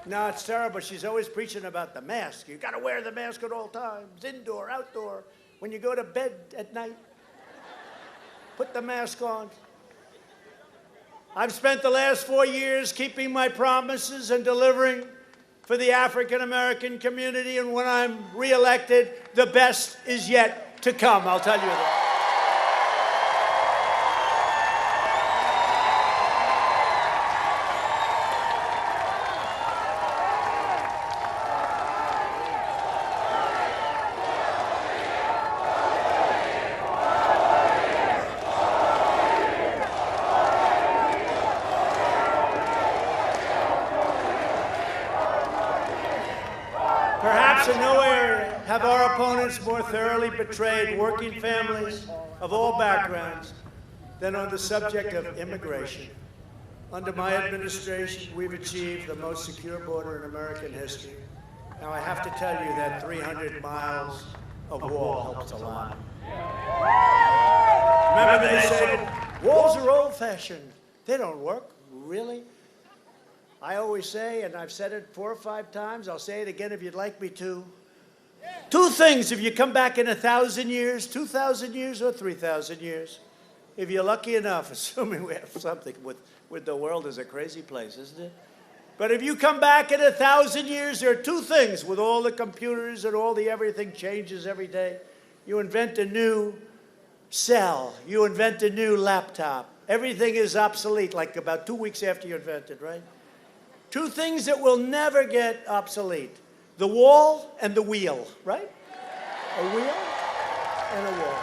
No, it's terrible. She's always preaching about the mask. You got to wear the mask at all times, indoor, outdoor. When you go to bed at night, put the mask on. I've spent the last 4 years keeping my promises and delivering for the African-American community, and when I'm reelected, the best is yet to come, I'll tell you that. Perhaps in no area have our opponents more thoroughly betrayed working families of all backgrounds than on the subject of immigration. Under my administration, we've achieved the most secure border in American history. Now, I have to tell you that 300 miles of wall helps a lot. Remember they said, walls are old-fashioned. They don't work. Really? I always say, and I've said it 4 or 5 times, I'll say it again if you'd like me to. 2 things if you come back in 1,000 years, 2,000 years, or 3,000 years. If you're lucky enough, assuming we have something with the world is a crazy place, isn't it? But if you come back in 1,000 years, there are 2 things with all the computers and all the everything changes every day. You invent a new cell. You invent a new laptop. Everything is obsolete, like about 2 weeks after you invent it, right? 2 things that will never get obsolete. The wall and the wheel, right? A wheel and a wall.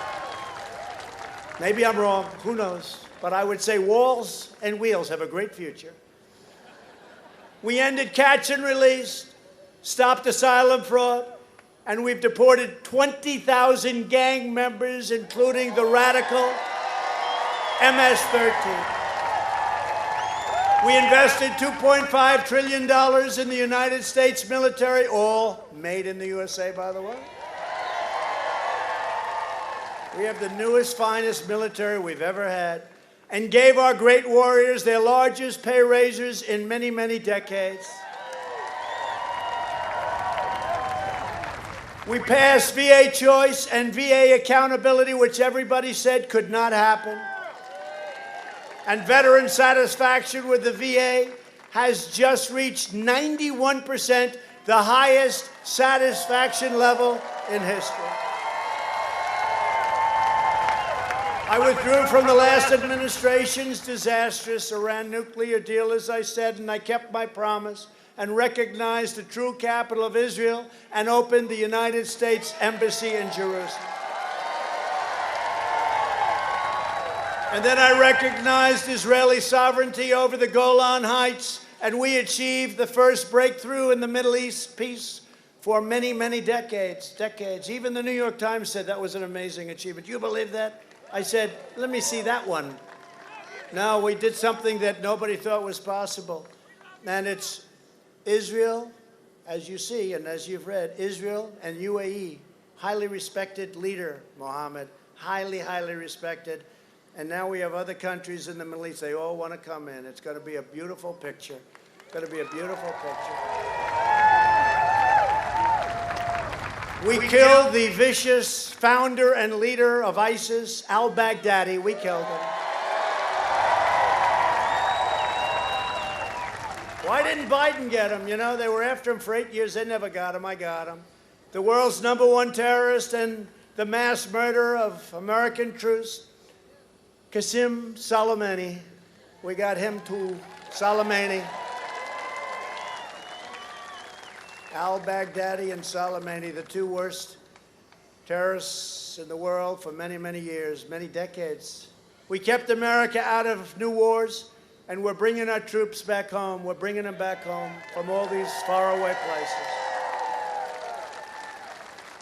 Maybe I'm wrong, who knows? But I would say walls and wheels have a great future. We ended catch and release, stopped asylum fraud, and we've deported 20,000 gang members, including the radical MS-13. We invested $2.5 trillion in the United States military, all made in the USA, by the way. We have the newest, finest military we've ever had, and gave our great warriors their largest pay raises in many, many decades. We passed VA choice and VA accountability, which everybody said could not happen. And veteran satisfaction with the VA has just reached 91%, the highest satisfaction level in history. I withdrew from the last administration's disastrous Iran nuclear deal, as I said, and I kept my promise and recognized the true capital of Israel and opened the United States Embassy in Jerusalem. And then I recognized Israeli sovereignty over the Golan Heights, and we achieved the first breakthrough in the Middle East peace for many, many decades. Even the New York Times said that was an amazing achievement. You believe that? I said, let me see that one. No, we did something that nobody thought was possible. And it's Israel, as you see and as you've read, Israel and UAE, highly respected leader, Mohammed, highly, highly respected. And now we have other countries in the Middle East. They all want to come in. It's going to be a beautiful picture. It's going to be a beautiful picture. We killed the vicious founder and leader of ISIS, al-Baghdadi. We killed him. Why didn't Biden get him? You know, they were after him for 8 years. They never got him. I got him. The world's #1 terrorist and the mass murderer of American troops, Qasem Soleimani. We got him too. Soleimani. Al-Baghdadi and Soleimani, the two worst terrorists in the world for many, many years, many decades. We kept America out of new wars, and we're bringing our troops back home. We're bringing them back home from all these faraway places.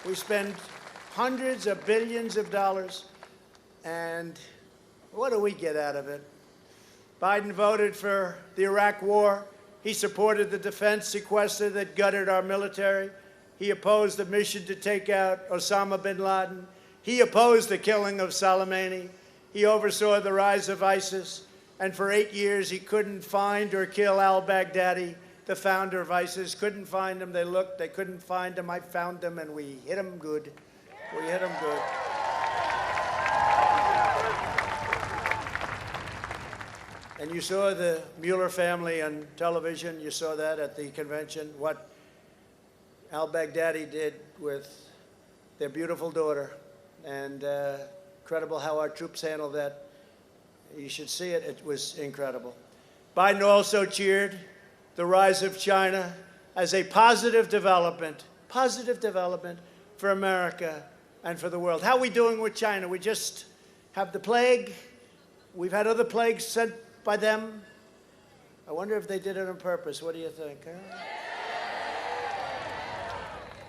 We spend hundreds of billions of dollars, and what do we get out of it? Biden voted for the Iraq War. He supported the defense sequester that gutted our military. He opposed the mission to take out Osama bin Laden. He opposed the killing of Soleimani. He oversaw the rise of ISIS. And for 8 years, he couldn't find or kill al-Baghdadi, the founder of ISIS. Couldn't find him. They looked. They couldn't find him. I found him, and we hit him good. We hit him good. And you saw the Mueller family on television. You saw that at the convention, what al-Baghdadi did with their beautiful daughter. And incredible how our troops handled that. You should see it. It was incredible. Biden also cheered the rise of China as a positive development for America and for the world. How are we doing with China? We just have the plague. We've had other plagues sent by them. I wonder if they did it on purpose. What do you think? Huh?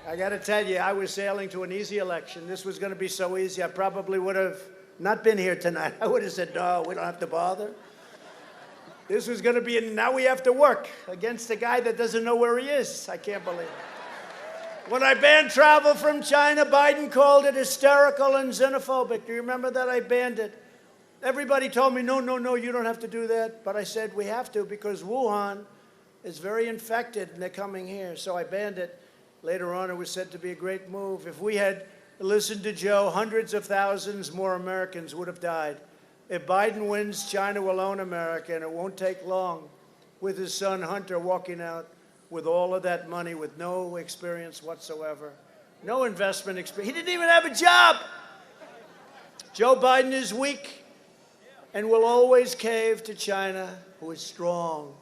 I got to tell you, I was sailing to an easy election. This was going to be so easy, I probably would have not been here tonight. I would have said, no, we don't have to bother. This was going to be, now we have to work against a guy that doesn't know where he is. I can't believe it. When I banned travel from China, Biden called it hysterical and xenophobic. Do you remember that? I banned it. Everybody told me, no, you don't have to do that. But I said, we have to because Wuhan is very infected and they're coming here. So I banned it. Later on, it was said to be a great move. If we had listened to Joe, hundreds of thousands more Americans would have died. If Biden wins, China will own America, and it won't take long with his son Hunter walking out with all of that money with no experience whatsoever, no investment experience. He didn't even have a job. Joe Biden is weak and will always cave to China, who is strong.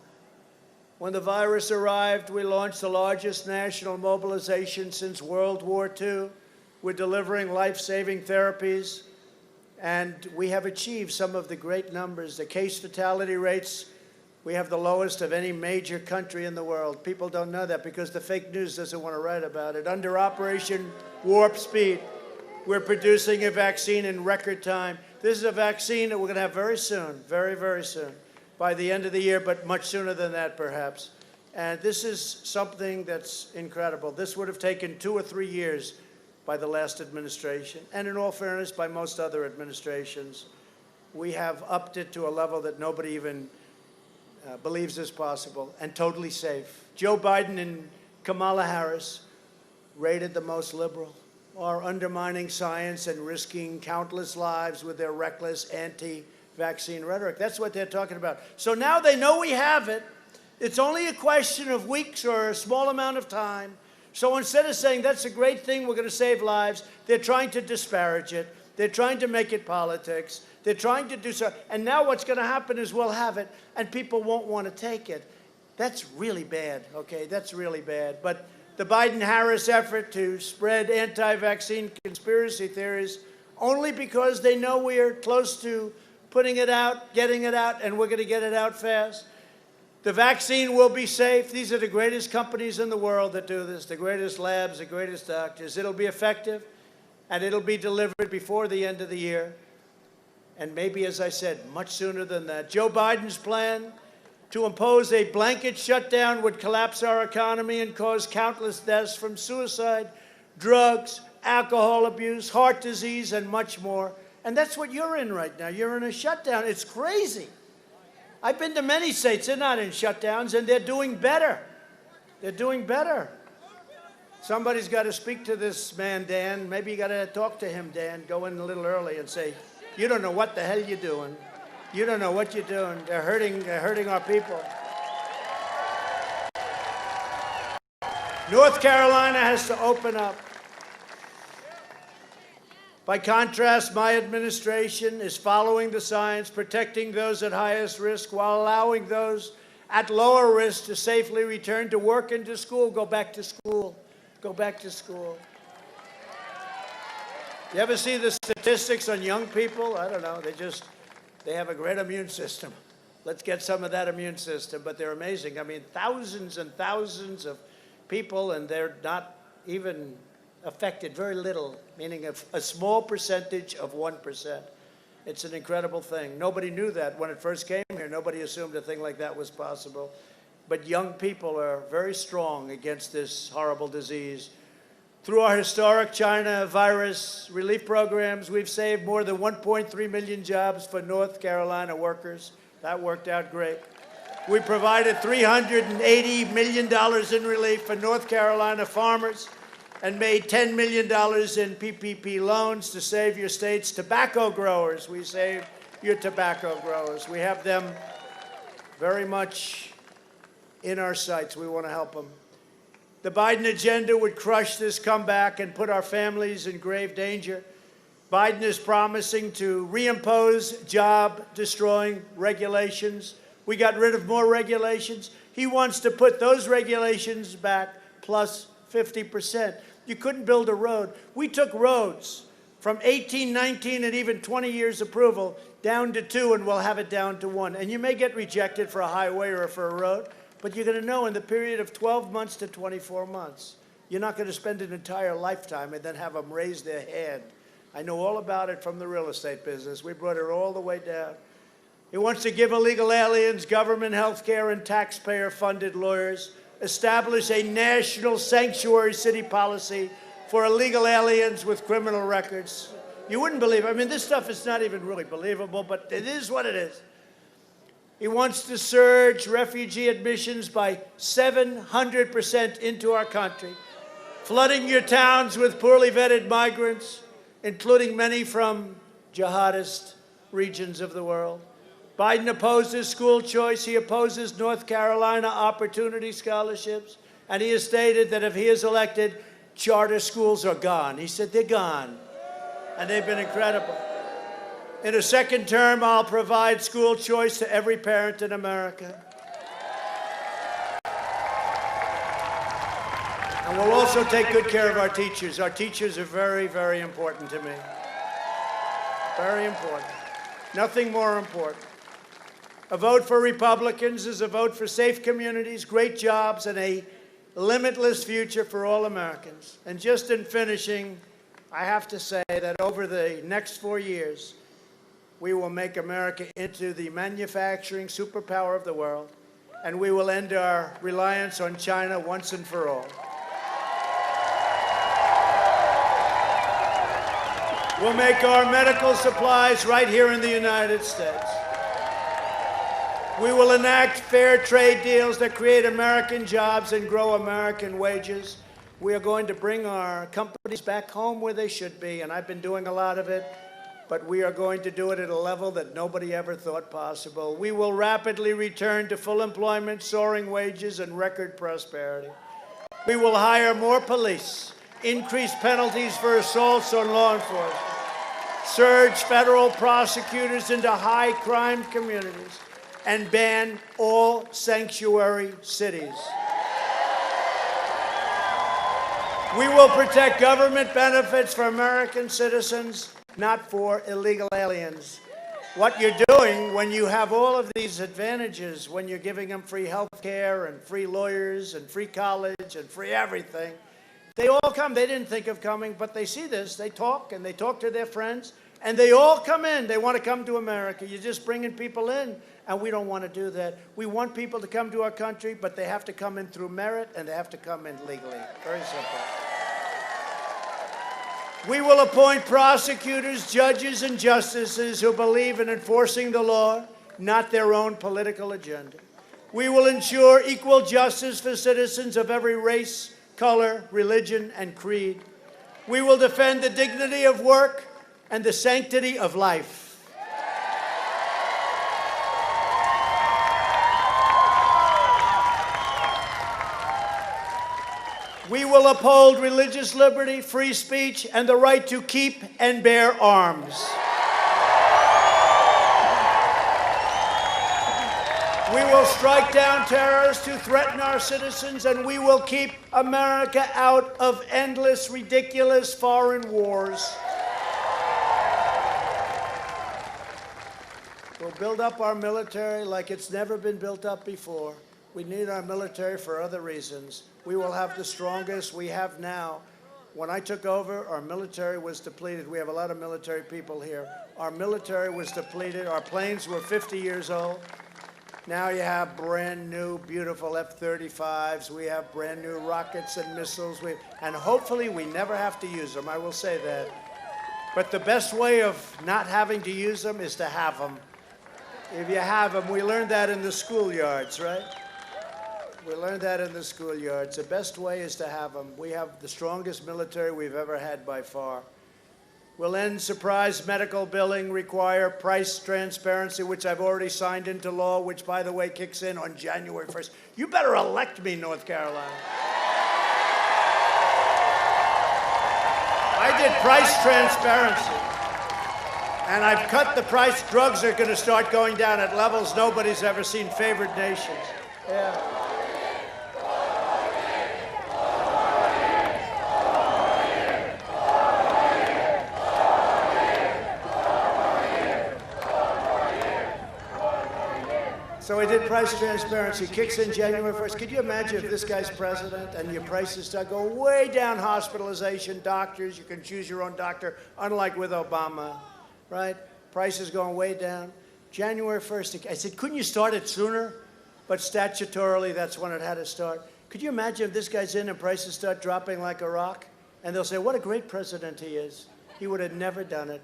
When the virus arrived, we launched the largest national mobilization since World War II. We're delivering life-saving therapies, and we have achieved some of the great numbers. The case fatality rates, we have the lowest of any major country in the world. People don't know that because the fake news doesn't want to write about it. Under Operation Warp Speed, we're producing a vaccine in record time. This is a vaccine that we're going to have very soon, very, very soon, by the end of the year, but much sooner than that, perhaps. And this is something that's incredible. This would have taken 2 or 3 years by the last administration, and in all fairness, by most other administrations. We have upped it to a level that nobody even believes is possible, and totally safe. Joe Biden and Kamala Harris, rated the most liberal, are undermining science and risking countless lives with their reckless anti-vaccine rhetoric. That's what they're talking about. So now they know we have it. It's only a question of weeks or a small amount of time. So instead of saying that's a great thing, we're going to save lives, they're trying to disparage it. They're trying to make it politics. They're trying to do so. And now what's going to happen is we'll have it, and people won't want to take it. That's really bad, okay? That's really bad. But the Biden-Harris effort to spread anti-vaccine conspiracy theories only because they know we are close to putting it out, getting it out, and we're going to get it out fast. The vaccine will be safe. These are the greatest companies in the world that do this, the greatest labs, the greatest doctors. It'll be effective, and it'll be delivered before the end of the year. And maybe, as I said, much sooner than that. Joe Biden's plan to impose a blanket shutdown would collapse our economy and cause countless deaths from suicide, drugs, alcohol abuse, heart disease, and much more. And that's what you're in right now. You're in a shutdown. It's crazy. I've been to many states. They're not in shutdowns, and they're doing better. They're doing better. Somebody's got to speak to this man, Dan. Maybe you got to talk to him, Dan. Go in a little early and say, you don't know what the hell you're doing. You don't know what you're doing. They're hurting our people. North Carolina has to open up. By contrast, my administration is following the science, protecting those at highest risk while allowing those at lower risk to safely return to work and to school. Go back to school. Go back to school. You ever see the statistics on young people? I don't know. They have a great immune system. Let's get some of that immune system. But they're amazing. I mean, thousands and thousands of people, and they're not even affected, very little, meaning a small percentage of 1%. It's an incredible thing. Nobody knew that when it first came here. Nobody assumed a thing like that was possible. But young people are very strong against this horrible disease. Through our historic China virus relief programs, we've saved more than 1.3 million jobs for North Carolina workers. That worked out great. We provided $380 million in relief for North Carolina farmers and made $10 million in PPP loans to save your state's tobacco growers. We saved your tobacco growers. We have them very much in our sights. We want to help them. The Biden agenda would crush this comeback and put our families in grave danger. Biden is promising to reimpose job-destroying regulations. We got rid of more regulations. He wants to put those regulations back plus 50%. You couldn't build a road. We took roads from 18, 19, and even 20 years approval down to 2, and we'll have it down to 1. And you may get rejected for a highway or for a road, but you're going to know in the period of 12 months to 24 months. You're not going to spend an entire lifetime and then have them raise their hand. I know all about it from the real estate business. We brought it all the way down. He wants to give illegal aliens government health care and taxpayer-funded lawyers, establish a national sanctuary city policy for illegal aliens with criminal records. You wouldn't believe it. I mean, this stuff is not even really believable, but it is what it is. He wants to surge refugee admissions by 700% into our country, flooding your towns with poorly vetted migrants, including many from jihadist regions of the world. Biden opposes school choice. He opposes North Carolina opportunity scholarships. And he has stated that if he is elected, charter schools are gone. He said they're gone. And they've been incredible. In a second term, I'll provide school choice to every parent in America. And we'll also take good care of our teachers. Our teachers are very, very important to me. Very important. Nothing more important. A vote for Republicans is a vote for safe communities, great jobs, and a limitless future for all Americans. And just in finishing, I have to say that over the next 4 years, we will make America into the manufacturing superpower of the world, and we will end our reliance on China once and for all. We'll make our medical supplies right here in the United States. We will enact fair trade deals that create American jobs and grow American wages. We are going to bring our companies back home where they should be, and I've been doing a lot of it, but we are going to do it at a level that nobody ever thought possible. We will rapidly return to full employment, soaring wages, and record prosperity. We will hire more police, increase penalties for assaults on law enforcement, surge federal prosecutors into high-crime communities, and ban all sanctuary cities. We will protect government benefits for American citizens, not for illegal aliens. what you're doing when you have all of these advantages, when you're giving them free health care and free lawyers and free college and free everything, they all come. They didn't think of coming, but they see this. They talk, and they talk to their friends, and they all come in. They want to come to America. You're just bringing people in, and we don't want to do that. We want people to come to our country, but they have to come in through merit, and they have to come in legally. Very simple. We will appoint prosecutors, judges, and justices who believe in enforcing the law, not their own political agenda. We will ensure equal justice for citizens of every race, color, religion, and creed. We will defend the dignity of work and the sanctity of life. We will uphold religious liberty, free speech, and the right to keep and bear arms. We will strike down terrorists who threaten our citizens, and we will keep America out of endless, ridiculous foreign wars. We'll build up our military like it's never been built up before. We need our military for other reasons. We will have the strongest we have now. When I took over, our military was depleted. We have a lot of military people here. Our military was depleted. Our planes were 50 years old. Now you have brand new, beautiful F-35s. We have brand new rockets and missiles. And hopefully we never have to use them, I will say that. But the best way of not having to use them is to have them. If you have them, we learned that in the schoolyards, right? We learned that in the schoolyards. The best way is to have them. We have the strongest military we've ever had by far. We'll end surprise medical billing, require price transparency, which I've already signed into law, which, by the way, kicks in on January 1st. You better elect me, North Carolina. I did price transparency. And I've cut the price. Drugs are going to start going down at levels nobody's ever seen. Favored nations. Yeah. So we did price transparency. Kicks in January 1st. Could you imagine if this guy's president and your prices start going way down? Hospitalization, doctors, you can choose your own doctor, unlike with Obama, right? Prices going way down. January 1st, I said, couldn't you start it sooner? But statutorily, that's when it had to start. Could you imagine if this guy's in and prices start dropping like a rock? And they'll say, what a great president he is. He would have never done it.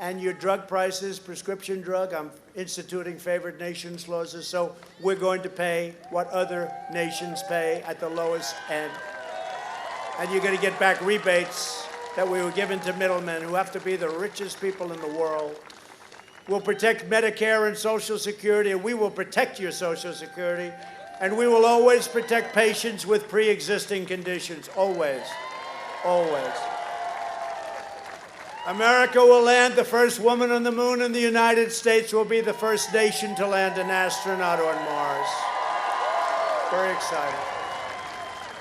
And your drug prices, prescription drug, I'm instituting favored nations clauses, so we're going to pay what other nations pay at the lowest end. And you're going to get back rebates that we were given to middlemen who have to be the richest people in the world. We'll protect Medicare and Social Security, and we will protect your Social Security. And we will always protect patients with pre-existing conditions, always, always. America will land the first woman on the moon, and the United States will be the first nation to land an astronaut on Mars. Very exciting.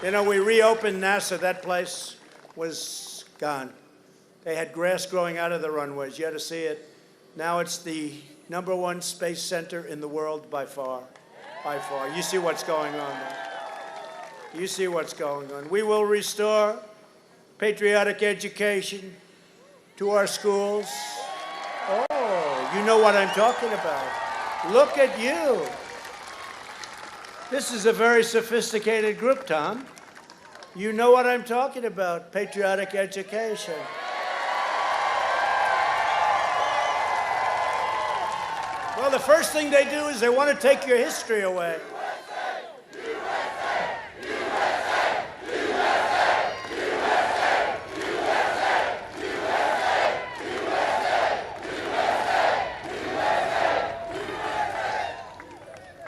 You know, we reopened NASA. That place was gone. They had grass growing out of the runways. You had to see it. Now it's the #1 space center in the world by far. By far. You see what's going on there. You see what's going on. We will restore patriotic education to our schools. Oh, you know what I'm talking about. Look at you. This is a very sophisticated group, Tom. You know what I'm talking about, patriotic education. Well, the first thing they do is they want to take your history away.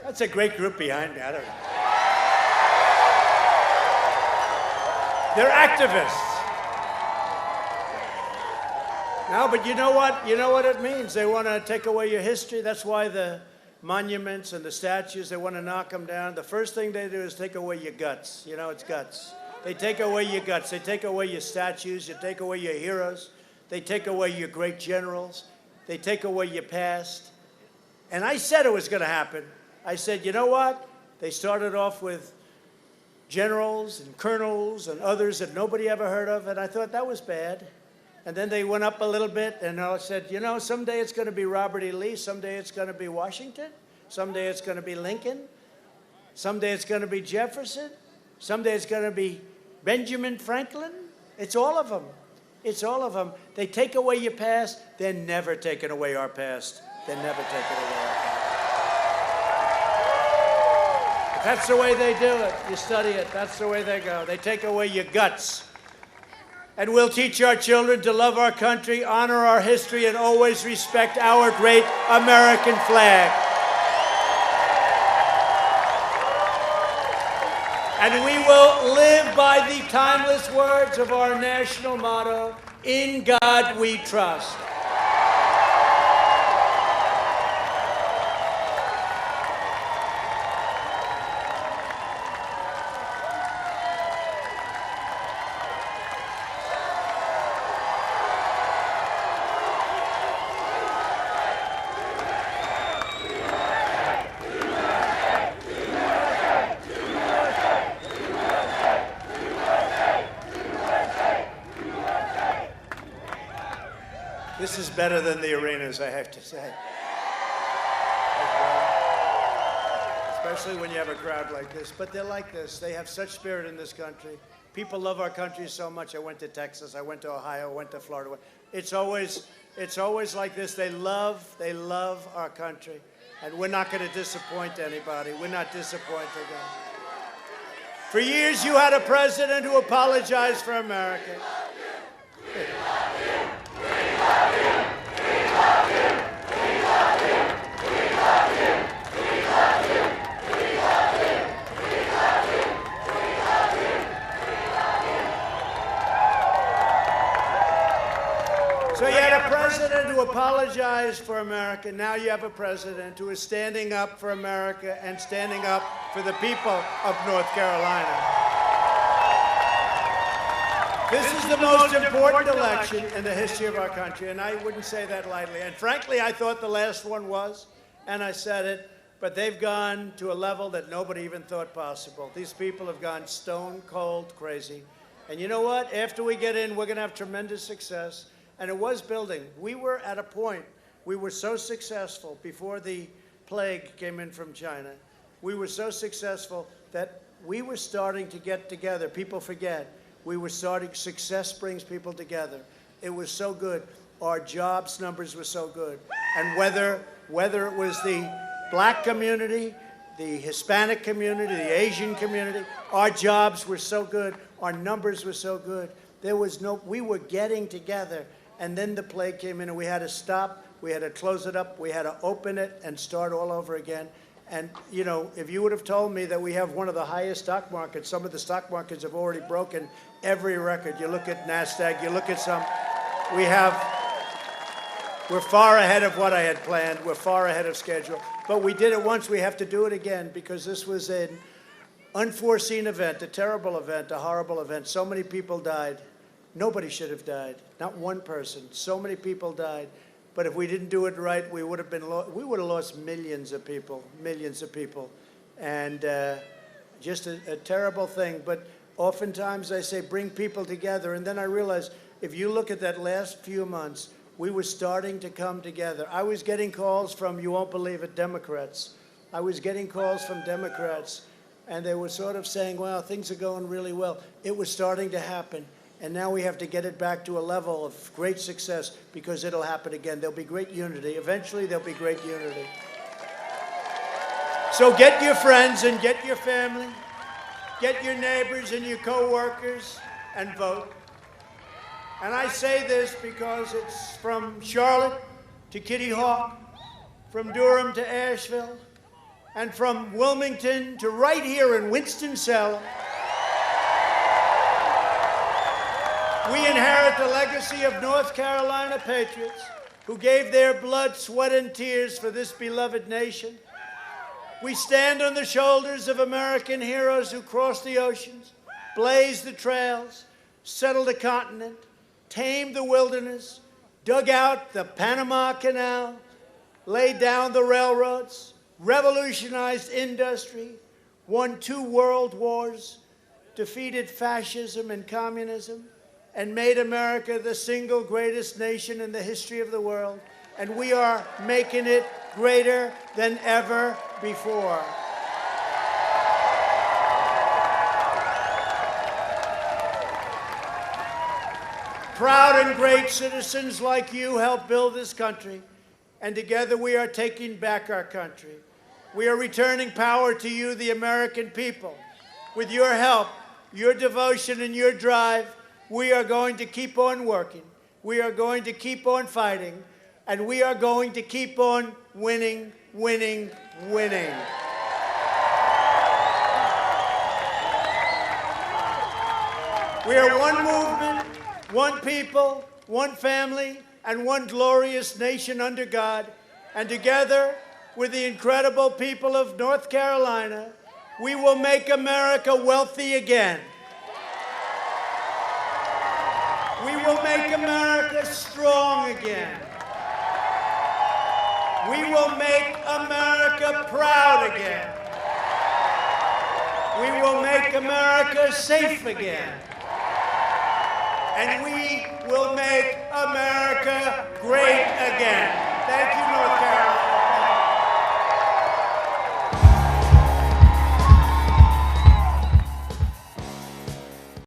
That's a great group behind me. I don't know. They're activists. No, but you know what? You know what it means. They want to take away your history. That's why the monuments and the statues, they want to knock them down. The first thing they do is take away your guts. You know, it's guts. They take away your guts. They take away your statues. They take away your heroes. They take away your great generals. they take away your past. And I said it was going to happen. I said, you know what? They started off with generals and colonels and others that nobody ever heard of, and I thought that was bad. And then they went up a little bit, and I said, you know, someday it's going to be Robert E. Lee, someday it's going to be Washington, someday it's going to be Lincoln, someday it's going to be Jefferson, someday it's going to be Benjamin Franklin. It's all of them. It's all of them. They take away your past. They're never taking away our past. They're never taking away our past. That's the way they do it. You study it. That's the way they go. They take away your guts. And we'll teach our children to love our country, honor our history, and always respect our great American flag. And we will live by the timeless words of our national motto, "In God we trust." This is better than the arenas, I have to say. Especially when you have a crowd like this. But they're like this. They have such spirit in this country. People love our country so much. I went to Texas, I went to Ohio, I went to Florida. It's always like this. They love our country. And we're not going to disappoint anybody. We're not disappointing them. For years, you had a president who apologized for America. So you had a president who apologized for America. Now you have a president who is standing up for America and standing up for the people of North Carolina. This is the most important election in the history of our country, and I wouldn't say that lightly. And frankly, I thought the last one was, and I said it, but they've gone to a level that nobody even thought possible. These people have gone stone cold crazy. And you know what? After we get in, we're going to have tremendous success. And it was building. We were at a point, we were so successful before the plague came in from China. We were so successful that we were starting to get together. People forget. We were starting, success brings people together. It was so good. Our jobs numbers were so good. And whether it was the black community, the Hispanic community, the Asian community, our jobs were so good. Our numbers were so good. We were getting together. And then the plague came in and we had to stop. We had to close it up. We had to open it and start all over again. And, you know, if you would have told me that we have one of the highest stock markets, some of the stock markets have already broken every record. You look at NASDAQ, you look at some, we're far ahead of what I had planned. We're far ahead of schedule. But we did it once. We have to do it again because this was an unforeseen event, a terrible event, a horrible event. So many people died. Nobody should have died. Not one person. So many people died. But if we didn't do it right, we would have lost millions of people, and just a terrible thing. But oftentimes I say, bring people together, and then I realized if you look at that last few months, we were starting to come together. I was getting calls from, you won't believe it, Democrats. I was getting calls from Democrats, and they were sort of saying, well, things are going really well. It was starting to happen. And now we have to get it back to a level of great success because it'll happen again. There'll be great unity. Eventually, there'll be great unity. So get your friends and get your family, get your neighbors and your co-workers and vote. And I say this because it's from Charlotte to Kitty Hawk, from Durham to Asheville, and from Wilmington to right here in Winston-Salem. We inherit the legacy of North Carolina patriots who gave their blood, sweat, and tears for this beloved nation. We stand on the shoulders of American heroes who crossed the oceans, blazed the trails, settled the continent, tamed the wilderness, dug out the Panama Canal, laid down the railroads, revolutionized industry, won 2 world wars, defeated fascism and communism, and made America the single greatest nation in the history of the world. And we are making it greater than ever before. Proud and great citizens like you helped build this country, and together we are taking back our country. We are returning power to you, the American people. With your help, your devotion, and your drive, we are going to keep on working. We are going to keep on fighting, and we are going to keep on winning, winning, winning. We are one movement, one people, one family, and one glorious nation under God. And together with the incredible people of North Carolina, we will make America wealthy again. We will make America strong again. We will make America proud again. We will make America safe again. And we will make America great again. Thank you, North Carolina.